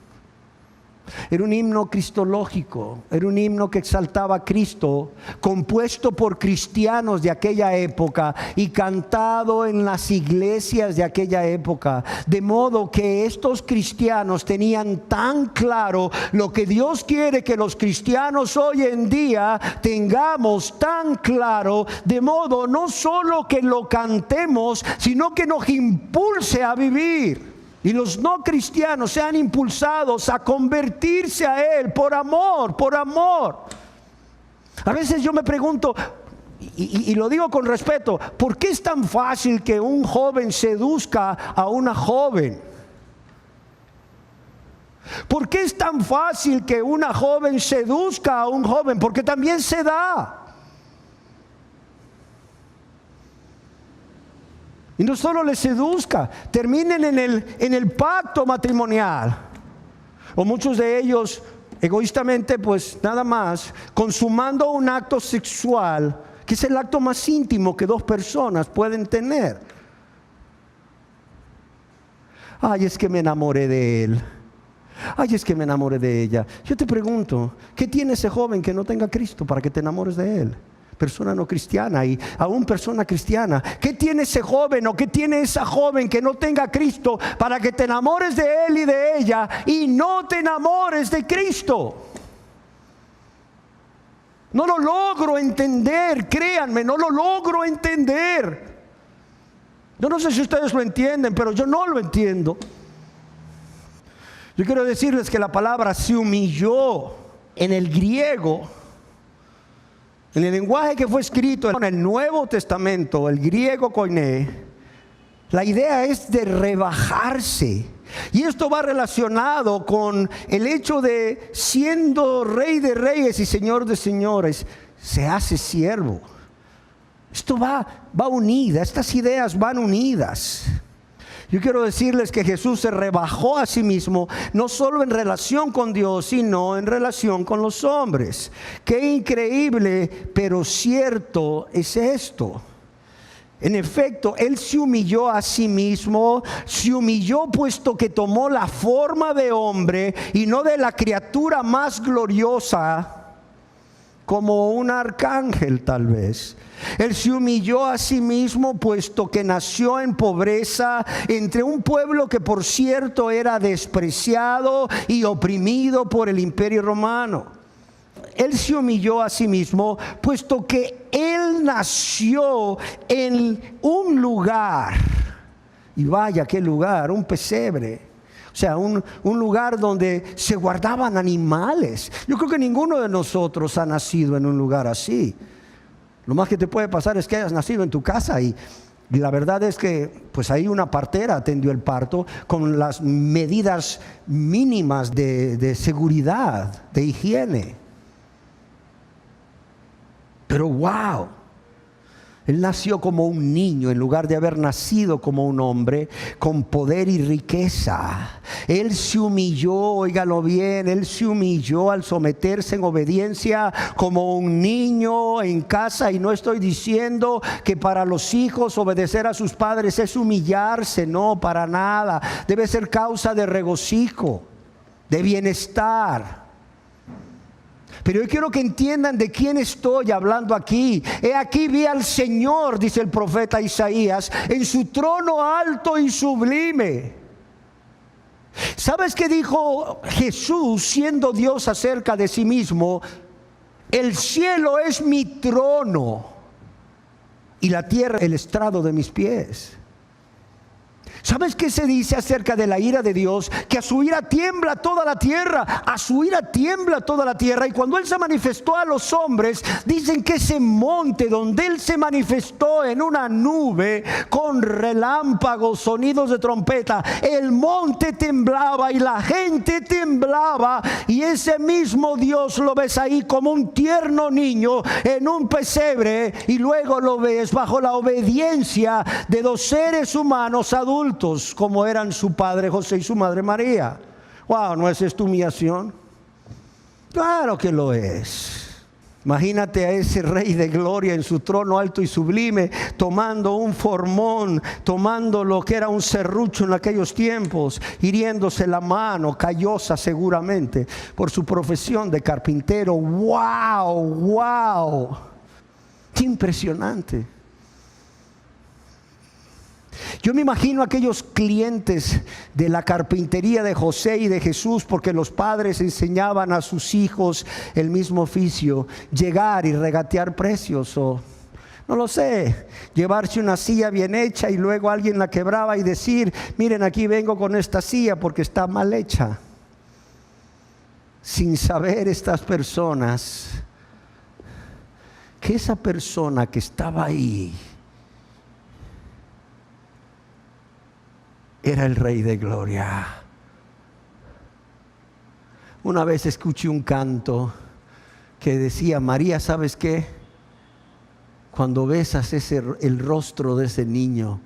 Era un himno cristológico, era un himno que exaltaba a Cristo, compuesto por cristianos de aquella época y cantado en las iglesias de aquella época. De modo que estos cristianos tenían tan claro lo que Dios quiere que los cristianos hoy en día tengamos tan claro, de modo no solo que lo cantemos, sino que nos impulse a vivir. Y los no cristianos sean impulsados a convertirse a Él por amor, por amor. A veces yo me pregunto, y lo digo con respeto, ¿por qué es tan fácil que un joven seduzca a una joven? ¿Por qué es tan fácil que una joven seduzca a un joven? Porque también se da. Y no solo les seduzca, terminen en el pacto matrimonial. O muchos de ellos egoístamente, pues nada más, consumando un acto sexual, que es el acto más íntimo que dos personas pueden tener. Ay, es que me enamoré de él. Ay, es que me enamoré de ella. Yo te pregunto, ¿qué tiene ese joven que no tenga Cristo para que te enamores de él? Persona no cristiana y aún persona cristiana. ¿Qué tiene ese joven o qué tiene esa joven que no tenga Cristo para que te enamores de él y de ella y no te enamores de Cristo? No lo logro entender, créanme, no lo logro entender. Yo no sé si ustedes lo entienden, pero yo no lo entiendo. Yo quiero decirles que la palabra se humilló en el griego. En el lenguaje que fue escrito en el Nuevo Testamento, el griego koiné, la idea es de rebajarse. Y esto va relacionado con el hecho de, siendo Rey de Reyes y Señor de Señores, se hace siervo. Esto va unida, estas ideas van unidas. Yo quiero decirles que Jesús se rebajó a sí mismo, no solo en relación con Dios, sino en relación con los hombres. Qué increíble, pero cierto es esto. En efecto, Él se humilló a sí mismo, se humilló puesto que tomó la forma de hombre y no de la criatura más gloriosa, como un arcángel tal vez. Él se humilló a sí mismo puesto que nació en pobreza entre un pueblo que, por cierto, era despreciado y oprimido por el Imperio Romano. Él se humilló a sí mismo puesto que Él nació en un lugar, y vaya qué lugar, un pesebre. O sea, un lugar donde se guardaban animales. Yo creo que ninguno de nosotros ha nacido en un lugar así. Lo más que te puede pasar es que hayas nacido en tu casa y la verdad es que pues ahí una partera atendió el parto con las medidas mínimas de seguridad, de higiene. Pero wow, Él nació como un niño en lugar de haber nacido como un hombre con poder y riqueza. Él se humilló, óigalo bien, Él se humilló al someterse en obediencia como un niño en casa. Y no estoy diciendo que para los hijos obedecer a sus padres es humillarse, no, para nada. Debe ser causa de regocijo, de bienestar. Pero yo quiero que entiendan de quién estoy hablando aquí. He aquí vi al Señor, dice el profeta Isaías, en su trono alto y sublime. ¿Sabes qué dijo Jesús siendo Dios acerca de sí mismo? El cielo es mi trono y la tierra el estrado de mis pies. ¿Sabes qué se dice acerca de la ira de Dios? Que a su ira tiembla toda la tierra, a su ira tiembla toda la tierra. Y cuando Él se manifestó a los hombres, dicen que ese monte donde Él se manifestó en una nube con relámpagos, sonidos de trompeta, el monte temblaba y la gente temblaba. Y ese mismo Dios lo ves ahí como un tierno niño en un pesebre, y luego lo ves bajo la obediencia de dos seres humanos adultos, como eran su padre José y su madre María. Wow, ¿no es esto humillación? Claro que lo es. Imagínate a ese Rey de gloria en su trono alto y sublime, tomando un formón, tomando lo que era un serrucho en aquellos tiempos, hiriéndose la mano, callosa seguramente, por su profesión de carpintero. ¡Wow! ¡Wow! ¡Qué impresionante! Yo me imagino a aquellos clientes de la carpintería de José y de Jesús, porque los padres enseñaban a sus hijos el mismo oficio, llegar y regatear precios, o no lo sé, llevarse una silla bien hecha y luego alguien la quebraba y decir: miren, aquí vengo con esta silla porque está mal hecha. Sin saber estas personas que esa persona que estaba ahí era el Rey de gloria. Una vez escuché un canto que decía: María, ¿sabes qué? Cuando besas el rostro de ese niño,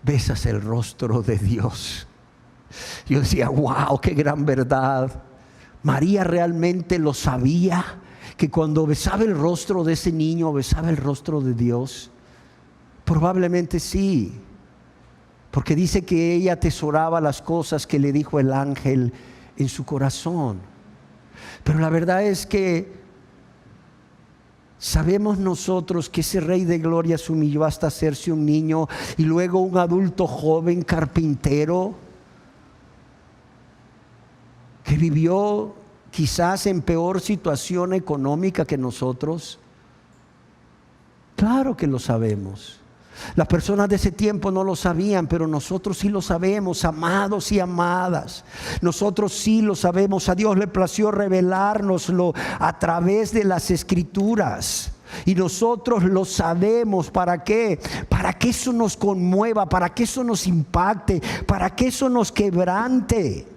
besas el rostro de Dios. Yo decía: wow, qué gran verdad. María realmente lo sabía, que cuando besaba el rostro de ese niño, besaba el rostro de Dios. Probablemente sí, porque dice que ella atesoraba las cosas que le dijo el ángel en su corazón. Pero la verdad es que sabemos nosotros que ese Rey de gloria se humilló hasta hacerse un niño y luego un adulto joven carpintero que vivió quizás en peor situación económica que nosotros. Claro que lo sabemos. Las personas de ese tiempo no lo sabían, pero nosotros sí lo sabemos, amados y amadas. Nosotros sí lo sabemos. A Dios le plació revelárnoslo a través de las Escrituras. Y nosotros lo sabemos. ¿Para qué? Para que eso nos conmueva, para que eso nos impacte, para que eso nos quebrante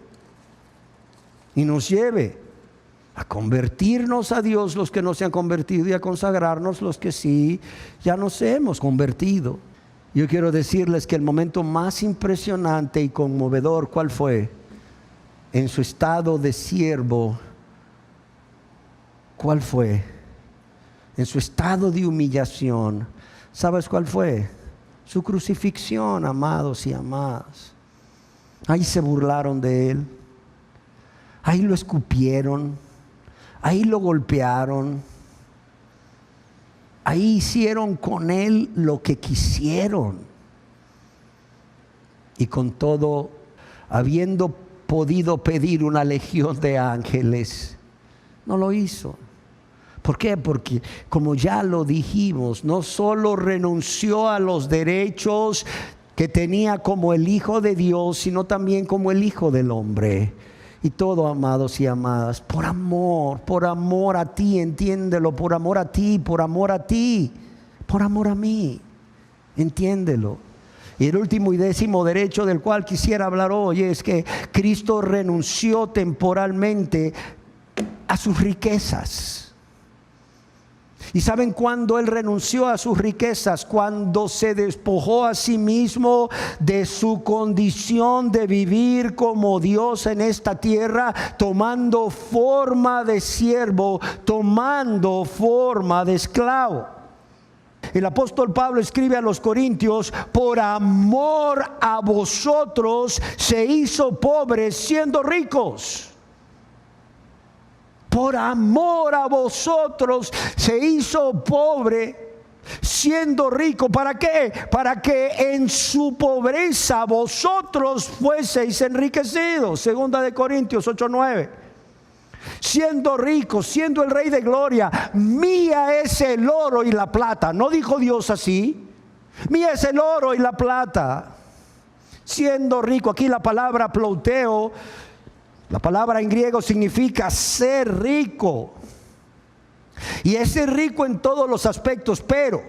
y nos lleve a convertirnos a Dios, los que no se han convertido, y a consagrarnos los que sí ya nos hemos convertido. Yo quiero decirles que el momento más impresionante y conmovedor, ¿cuál fue? En su estado de siervo, ¿cuál fue? En su estado de humillación, ¿sabes cuál fue? Su crucifixión, amados y amadas. Ahí se burlaron de Él, ahí lo escupieron, ahí lo golpearon, ahí hicieron con Él lo que quisieron. Y con todo, habiendo podido pedir una legión de ángeles, no lo hizo. ¿Por qué? Porque, como ya lo dijimos, no solo renunció a los derechos que tenía como el Hijo de Dios, sino también como el Hijo del hombre. Y todo, amados y amadas, por amor a ti, entiéndelo, por amor a ti, por amor a ti, por amor a mí, entiéndelo. Y el último y décimo derecho del cual quisiera hablar hoy es que Cristo renunció temporalmente a sus riquezas. ¿Y saben cuándo Él renunció a sus riquezas? Cuando se despojó a sí mismo de su condición de vivir como Dios en esta tierra, tomando forma de siervo, tomando forma de esclavo. El apóstol Pablo escribe a los Corintios: por amor a vosotros se hizo pobre siendo ricos. Por amor a vosotros se hizo pobre siendo rico, ¿para qué? Para que en su pobreza vosotros fueseis enriquecidos. Segunda de Corintios 8:9. Siendo rico, siendo el Rey de gloria, mía es el oro y la plata. ¿No dijo Dios así? Mía es el oro y la plata. Siendo rico, aquí la palabra plouteo, la palabra en griego significa ser rico. Y es ser rico en todos los aspectos, pero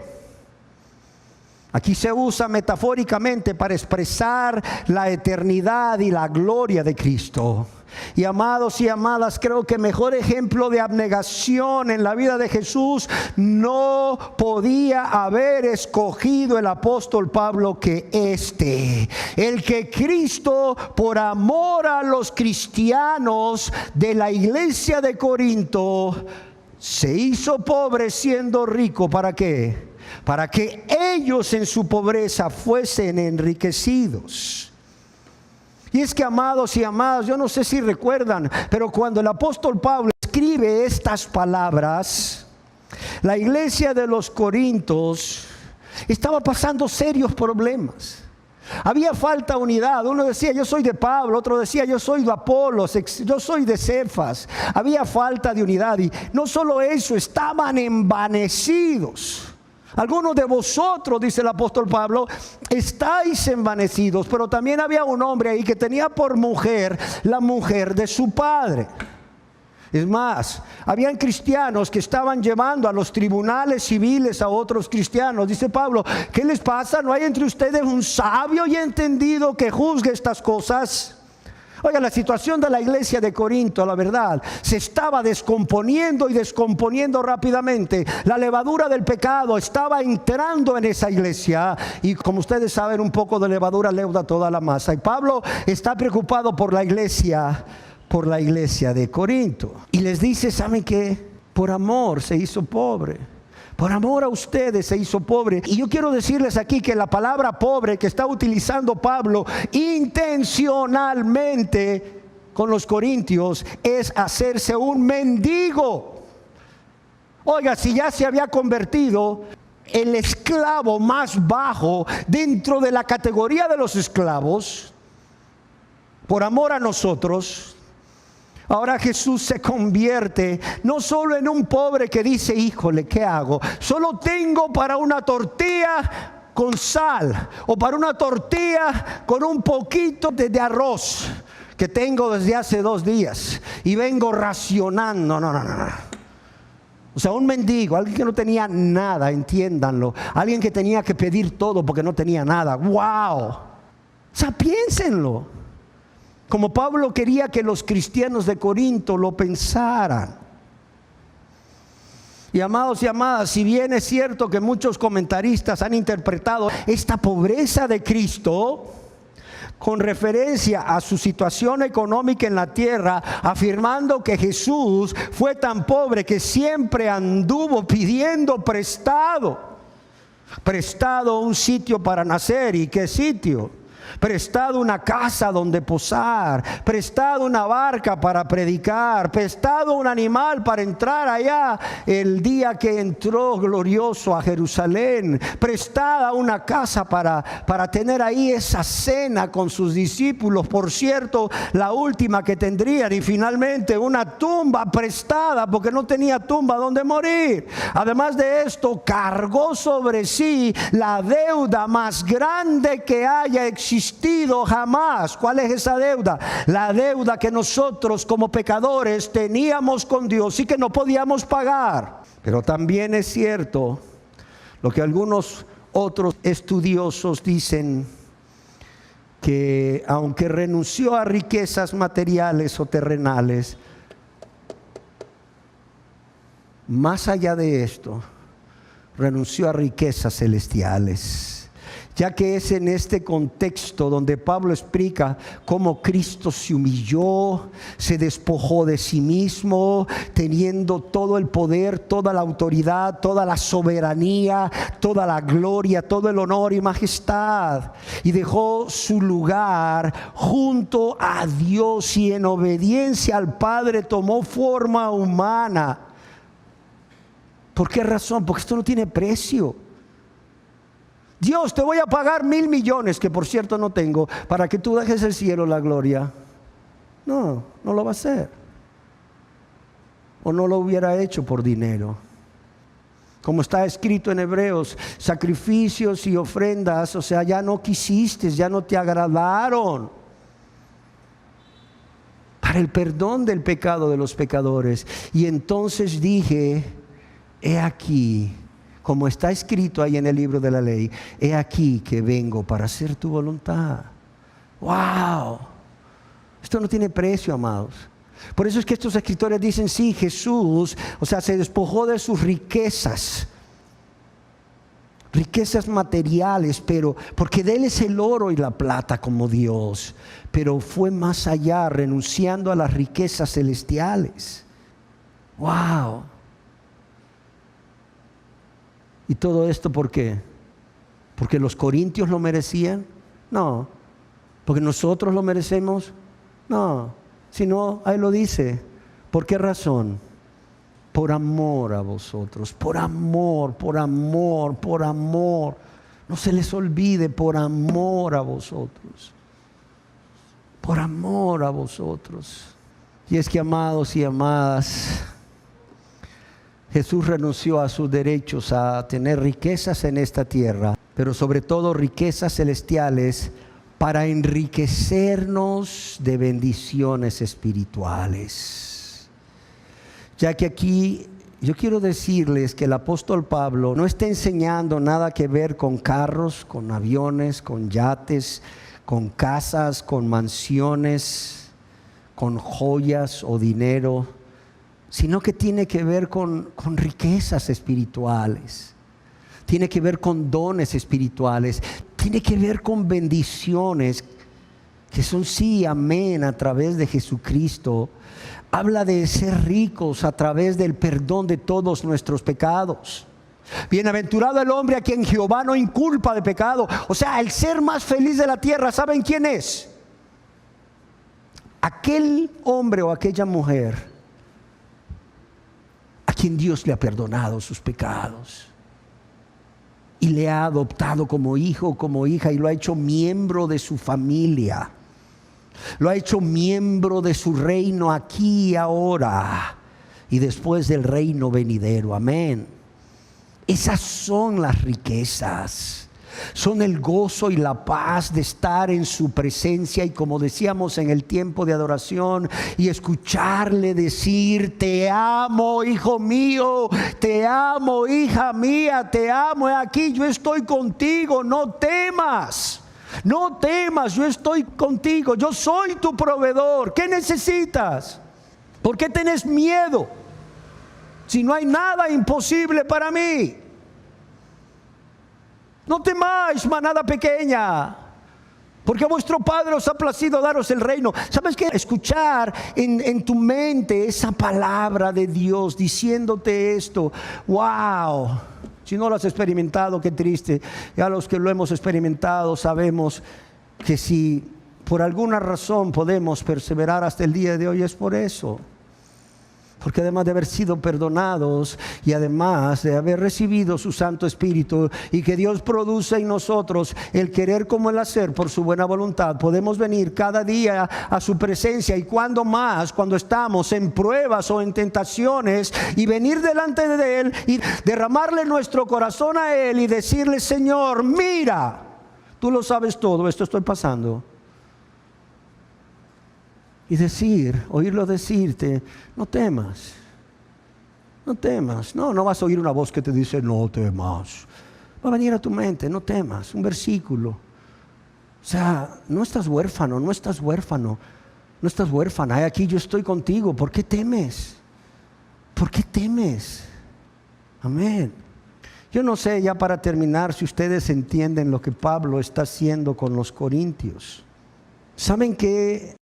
aquí se usa metafóricamente para expresar la eternidad y la gloria de Cristo. Y amados y amadas, creo que mejor ejemplo de abnegación en la vida de Jesús no podía haber escogido el apóstol Pablo que este. El que Cristo, por amor a los cristianos de la iglesia de Corinto, se hizo pobre siendo rico. ¿Para qué? Para que ellos en su pobreza fuesen enriquecidos. Y es que, amados y amadas, yo no sé si recuerdan, pero cuando el apóstol Pablo escribe estas palabras, la iglesia de los Corintios estaba pasando serios problemas. Había falta de unidad. Uno decía, yo soy de Pablo. Otro decía, yo soy de Apolos. Yo soy de Cefas. Había falta de unidad. Y no solo eso, estaban envanecidos. Algunos de vosotros, dice el apóstol Pablo, estáis envanecidos. Pero también había un hombre ahí que tenía por mujer la mujer de su padre. Es más, habían cristianos que estaban llevando a los tribunales civiles a otros cristianos. Dice Pablo, ¿qué les pasa? ¿No hay entre ustedes un sabio y entendido que juzgue estas cosas? Oiga, la situación de la iglesia de Corinto, la verdad, se estaba descomponiendo y descomponiendo rápidamente. La levadura del pecado estaba entrando en esa iglesia. Y como ustedes saben, un poco de levadura leuda toda la masa. Y Pablo está preocupado por la iglesia de Corinto. Y les dice, ¿saben qué? Por amor se hizo pobre. Por amor a ustedes se hizo pobre. Y yo quiero decirles aquí que la palabra pobre que está utilizando Pablo intencionalmente con los corintios es hacerse un mendigo. Oiga, si ya se había convertido el esclavo más bajo dentro de la categoría de los esclavos, por amor a nosotros, ahora Jesús se convierte no solo en un pobre que dice, híjole, ¿qué hago? Solo tengo para una tortilla con sal o para una tortilla con un poquito de arroz que tengo desde hace 2 días y vengo racionando. No. O sea, un mendigo, alguien que no tenía nada, entiéndanlo. Alguien que tenía que pedir todo porque no tenía nada. ¡Wow! O sea, piénsenlo. Como Pablo quería que los cristianos de Corinto lo pensaran. Y amados y amadas, si bien es cierto que muchos comentaristas han interpretado esta pobreza de Cristo con referencia a su situación económica en la tierra, afirmando que Jesús fue tan pobre que siempre anduvo pidiendo prestado un sitio para nacer. ¿Y qué sitio? Prestado una casa donde posar, prestado una barca para predicar, prestado un animal para entrar allá el día que entró glorioso a Jerusalén, prestada una casa para tener ahí esa cena con sus discípulos, por cierto, la última que tendrían, y finalmente una tumba prestada porque no tenía tumba donde morir. Además de esto, cargó sobre sí la deuda más grande que haya existido jamás. ¿Cuál es esa deuda? La deuda que nosotros como pecadores teníamos con Dios y que no podíamos pagar. Pero también es cierto lo que algunos otros estudiosos dicen, que aunque renunció a riquezas materiales o terrenales, más allá de esto, renunció a riquezas celestiales. Ya que es en este contexto donde Pablo explica cómo Cristo se humilló, se despojó de sí mismo, teniendo todo el poder, toda la autoridad, toda la soberanía, toda la gloria, todo el honor y majestad. Y dejó su lugar junto a Dios y en obediencia al Padre tomó forma humana. ¿Por qué razón? Porque esto no tiene precio. Dios, te voy a pagar 1,000 millones, que por cierto no tengo, para que tú dejes el cielo, la gloria. No, no lo va a hacer. O no lo hubiera hecho por dinero. Como está escrito en Hebreos, sacrificios y ofrendas, o sea, ya no quisiste, ya no te agradaron. Para el perdón del pecado de los pecadores. Y entonces dije, he aquí, como está escrito ahí en el libro de la ley, he aquí que vengo para hacer tu voluntad. ¡Wow! Esto no tiene precio, amados. Por eso es que estos escritores dicen, sí, Jesús, o sea, se despojó de sus riquezas materiales, pero porque de Él es el oro y la plata como Dios, pero fue más allá, renunciando a las riquezas celestiales. ¡Wow! ¿Y todo esto por qué? ¿Porque los corintios lo merecían? No. ¿Porque nosotros lo merecemos? No. Sino, ahí lo dice. ¿Por qué razón? Por amor a vosotros. Por amor, por amor, por amor. No se les olvide, por amor a vosotros. Por amor a vosotros. Y es que, amados y amadas, Jesús renunció a sus derechos a tener riquezas en esta tierra, pero sobre todo riquezas celestiales, para enriquecernos de bendiciones espirituales. Ya que aquí yo quiero decirles que el apóstol Pablo no está enseñando nada que ver con carros, con aviones, con yates, con casas, con mansiones, con joyas o dinero, sino que tiene que ver con riquezas espirituales. Tiene que ver con dones espirituales, tiene que ver con bendiciones que son sí, amén, a través de Jesucristo. Habla de ser ricos a través del perdón de todos nuestros pecados. Bienaventurado el hombre a quien Jehová no inculpa de pecado. O sea, el ser más feliz de la tierra, ¿saben quién es? Aquel hombre o aquella mujer a quien Dios le ha perdonado sus pecados y le ha adoptado como hijo o como hija y lo ha hecho miembro de su familia. Lo ha hecho miembro de su reino aquí y ahora y después del reino venidero. Amén. Esas son las riquezas. Son el gozo y la paz de estar en su presencia y, como decíamos en el tiempo de adoración, y escucharle decir: te amo, hijo mío, te amo, hija mía, te amo, he aquí yo estoy contigo, no temas. No temas, yo estoy contigo, yo soy tu proveedor. ¿Qué necesitas? ¿Por qué tenés miedo? Si no hay nada imposible para mí. No temáis, manada pequeña, porque a vuestro Padre os ha placido daros el reino. ¿Sabes qué? Escuchar en tu mente esa palabra de Dios diciéndote esto. ¡Wow! Si no lo has experimentado, qué triste. Ya los que lo hemos experimentado sabemos que si por alguna razón podemos perseverar hasta el día de hoy es por eso. Porque además de haber sido perdonados y además de haber recibido su Santo Espíritu y que Dios produce en nosotros el querer como el hacer por su buena voluntad, podemos venir cada día a su presencia, y cuando más, cuando estamos en pruebas o en tentaciones, y venir delante de Él y derramarle nuestro corazón a Él y decirle: Señor, mira, tú lo sabes todo, esto estoy pasando. Y oírlo decirte: no temas, no temas. No vas a oír una voz que te dice: no temas. Va a venir a tu mente: no temas, un versículo. O sea, no estás huérfano, no estás huérfano, no estás huérfana. Aquí yo estoy contigo. ¿Por qué temes? ¿Por qué temes? Amén. Yo no sé, ya para terminar, si ustedes entienden lo que Pablo está haciendo con los corintios. ¿Saben qué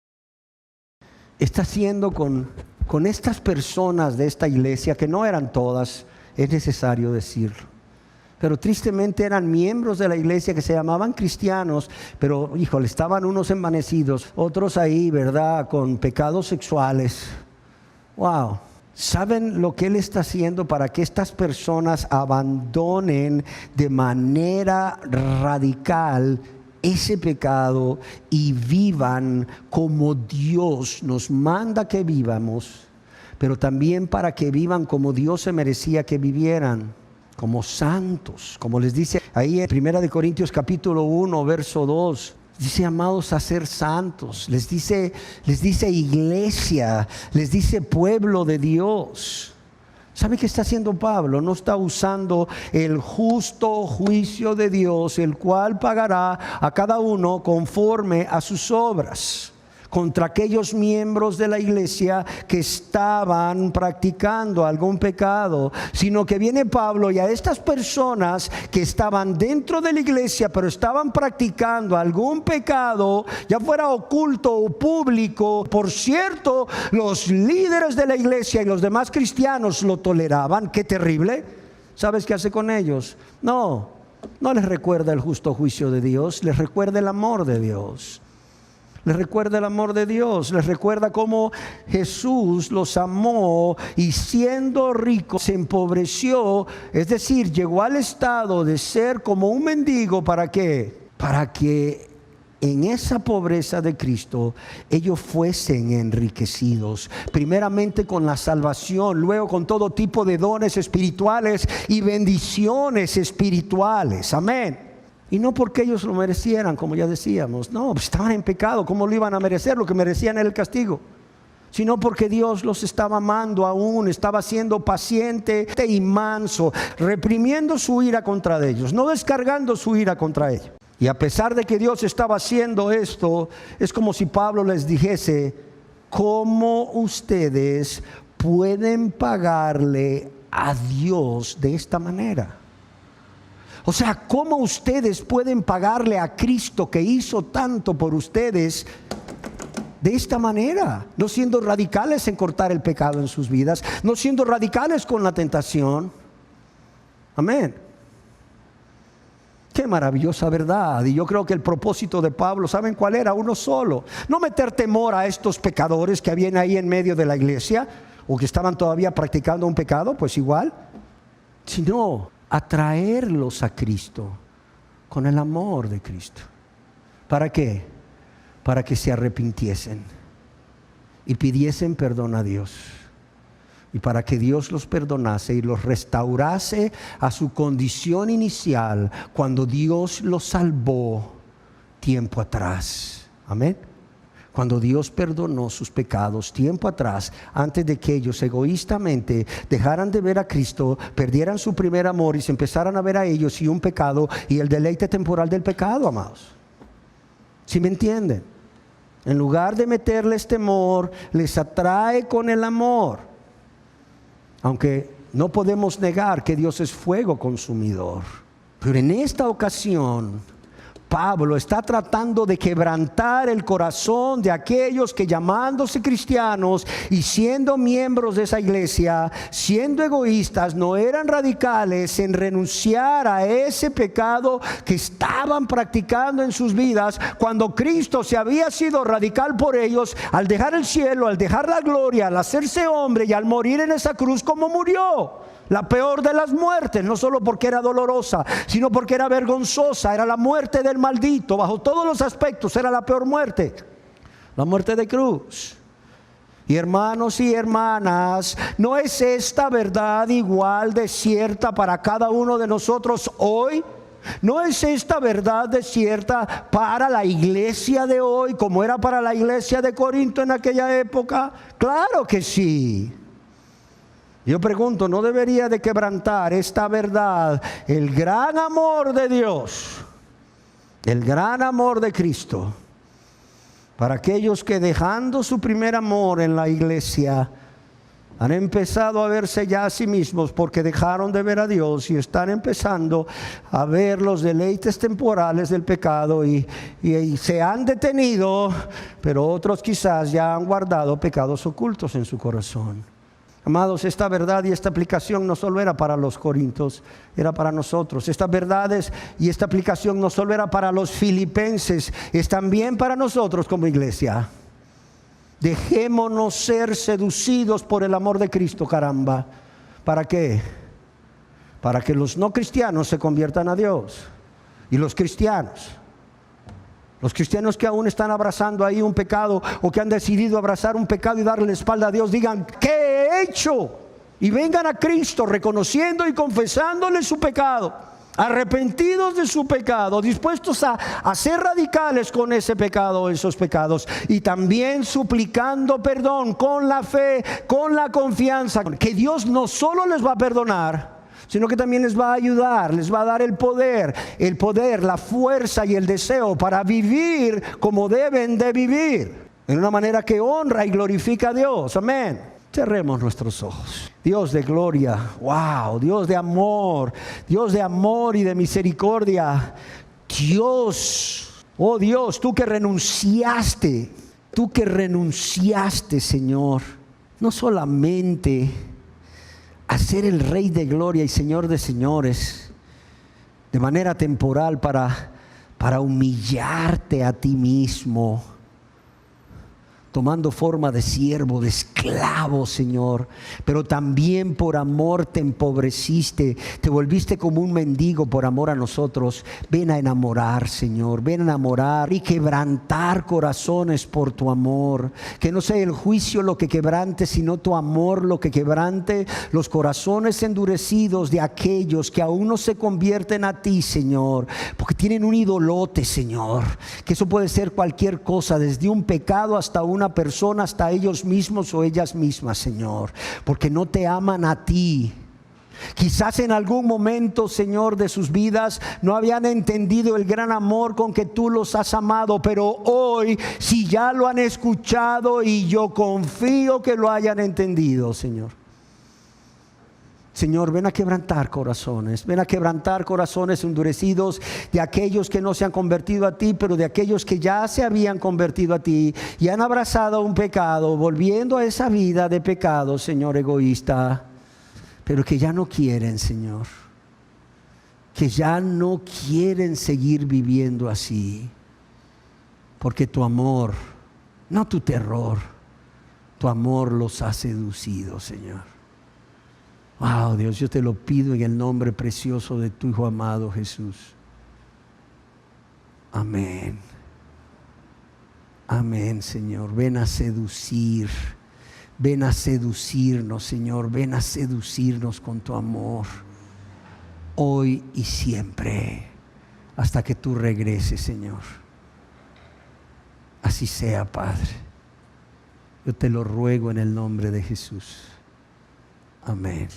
está haciendo con estas personas de esta iglesia, que no eran todas, es necesario decirlo, pero tristemente eran miembros de la iglesia que se llamaban cristianos, pero híjole, estaban unos envanecidos, otros ahí, ¿verdad?, con pecados sexuales. Wow. ¿Saben lo que Él está haciendo para que estas personas abandonen de manera radical ese pecado y vivan como Dios nos manda que vivamos, pero también para que vivan como Dios se merecía que vivieran, como santos? Como les dice ahí en 1 Corintios capítulo 1, verso 2. Dice, amados, a ser santos. Les dice iglesia, les dice pueblo de Dios. ¿Sabe qué está haciendo Pablo? No está usando el justo juicio de Dios, el cual pagará a cada uno conforme a sus obras, contra aquellos miembros de la iglesia que estaban practicando algún pecado, sino que viene Pablo y a estas personas que estaban dentro de la iglesia pero estaban practicando algún pecado, ya fuera oculto o público. Por cierto, los líderes de la iglesia y los demás cristianos lo toleraban. ¡Qué terrible! ¿Sabes qué hace con ellos? No les recuerda el justo juicio de Dios, les recuerda el amor de Dios. Les recuerda el amor de Dios, les recuerda cómo Jesús los amó y siendo rico se empobreció, es decir, llegó al estado de ser como un mendigo. ¿Para qué? Para que en esa pobreza de Cristo ellos fuesen enriquecidos, primeramente con la salvación, luego con todo tipo de dones espirituales y bendiciones espirituales. Amén. Y no porque ellos lo merecieran, como ya decíamos. No, pues estaban en pecado. ¿Cómo lo iban a merecer? Lo que merecían era el castigo. Sino porque Dios los estaba amando aún, estaba siendo paciente y manso, reprimiendo su ira contra ellos, no descargando su ira contra ellos. Y a pesar de que Dios estaba haciendo esto, es como si Pablo les dijese: ¿cómo ustedes pueden pagarle a Dios de esta manera? O sea, ¿cómo ustedes pueden pagarle a Cristo que hizo tanto por ustedes de esta manera? No siendo radicales en cortar el pecado en sus vidas, no siendo radicales con la tentación. Amén. Qué maravillosa verdad. Y yo creo que el propósito de Pablo, ¿saben cuál era? Uno solo: no meter temor a estos pecadores que habían ahí en medio de la iglesia, o que estaban todavía practicando un pecado, pues igual, sino atraerlos a Cristo con el amor de Cristo. ¿Para qué? Para que se arrepintiesen y pidiesen perdón a Dios, y para que Dios los perdonase y los restaurase a su condición inicial cuando Dios los salvó tiempo atrás. Amén. Cuando Dios perdonó sus pecados tiempo atrás, antes de que ellos egoístamente dejaran de ver a Cristo, perdieran su primer amor y se empezaran a ver a ellos y un pecado y el deleite temporal del pecado, amados. ¿Sí me entienden? En lugar de meterles temor, les atrae con el amor. Aunque no podemos negar que Dios es fuego consumidor. Pero en esta ocasión Pablo está tratando de quebrantar el corazón de aquellos que, llamándose cristianos y siendo miembros de esa iglesia, siendo egoístas, no eran radicales en renunciar a ese pecado que estaban practicando en sus vidas, cuando Cristo se había sido radical por ellos al dejar el cielo, al dejar la gloria, al hacerse hombre y al morir en esa cruz como murió. La peor de las muertes, no solo porque era dolorosa, sino porque era vergonzosa. Era la muerte del maldito. Bajo todos los aspectos era la peor muerte, la muerte de cruz. Y hermanos y hermanas, ¿no es esta verdad igual de cierta para cada uno de nosotros hoy? ¿No es esta verdad de cierta para la iglesia de hoy como era para la iglesia de Corinto en aquella época? Claro que sí. Yo pregunto, ¿no debería de quebrantar esta verdad el gran amor de Dios, el gran amor de Cristo, para aquellos que, dejando su primer amor en la iglesia, han empezado a verse ya a sí mismos porque dejaron de ver a Dios y están empezando a ver los deleites temporales del pecado y se han detenido, pero otros quizás ya han guardado pecados ocultos en su corazón? Amados, esta verdad y esta aplicación no solo era para los corintios, era para nosotros. Estas verdades y esta aplicación no solo era para los filipenses, es también para nosotros como iglesia. Dejémonos ser seducidos por el amor de Cristo, caramba. ¿Para qué? Para que los no cristianos se conviertan a Dios. Y los cristianos que aún están abrazando ahí un pecado, o que han decidido abrazar un pecado y darle la espalda a Dios, digan: ¿qué he hecho? Y vengan a Cristo reconociendo y confesándole su pecado, arrepentidos de su pecado, dispuestos a ser radicales con ese pecado, esos pecados, y también suplicando perdón con la fe, con la confianza, que Dios no solo les va a perdonar, sino que también les va a ayudar, les va a dar el poder, la fuerza y el deseo para vivir como deben de vivir, en una manera que honra y glorifica a Dios. Amén. Cerremos nuestros ojos. Dios de gloria, wow, Dios de amor y de misericordia. Dios, oh Dios, tú que renunciaste, Señor, no solamente a ser el Rey de gloria y Señor de señores, de manera temporal para humillarte a ti mismo, tomando forma de siervo, de esclavo, Señor, pero también por amor te empobreciste, te volviste como un mendigo por amor a nosotros. Ven a enamorar, Señor, ven a enamorar y quebrantar corazones por tu amor. Que no sea el juicio lo que quebrante, sino tu amor lo que quebrante los corazones endurecidos de aquellos que aún no se convierten a ti, Señor, porque tienen un idolote, Señor, que eso puede ser cualquier cosa, desde un pecado hasta una persona, hasta ellos mismos o ellas mismas, Señor, porque no te aman a ti. Quizás en algún momento, Señor, de sus vidas no habían entendido el gran amor con que tú los has amado, pero hoy sí ya lo han escuchado, y yo confío que lo hayan entendido, Señor. Señor, ven a quebrantar corazones endurecidos de aquellos que no se han convertido a ti, pero de aquellos que ya se habían convertido a ti y han abrazado un pecado, volviendo a esa vida de pecado, Señor, egoísta, pero que ya no quieren, Señor, que ya no quieren seguir viviendo así, porque tu amor, no tu terror, tu amor los ha seducido, Señor. Wow, Dios, yo te lo pido en el nombre precioso de tu Hijo amado Jesús. Amén. Amén, Señor. Ven a seducirnos, Señor. Ven a seducirnos con tu amor, hoy y siempre, hasta que tú regreses, Señor. Así sea, Padre. Yo te lo ruego en el nombre de Jesús. Amén.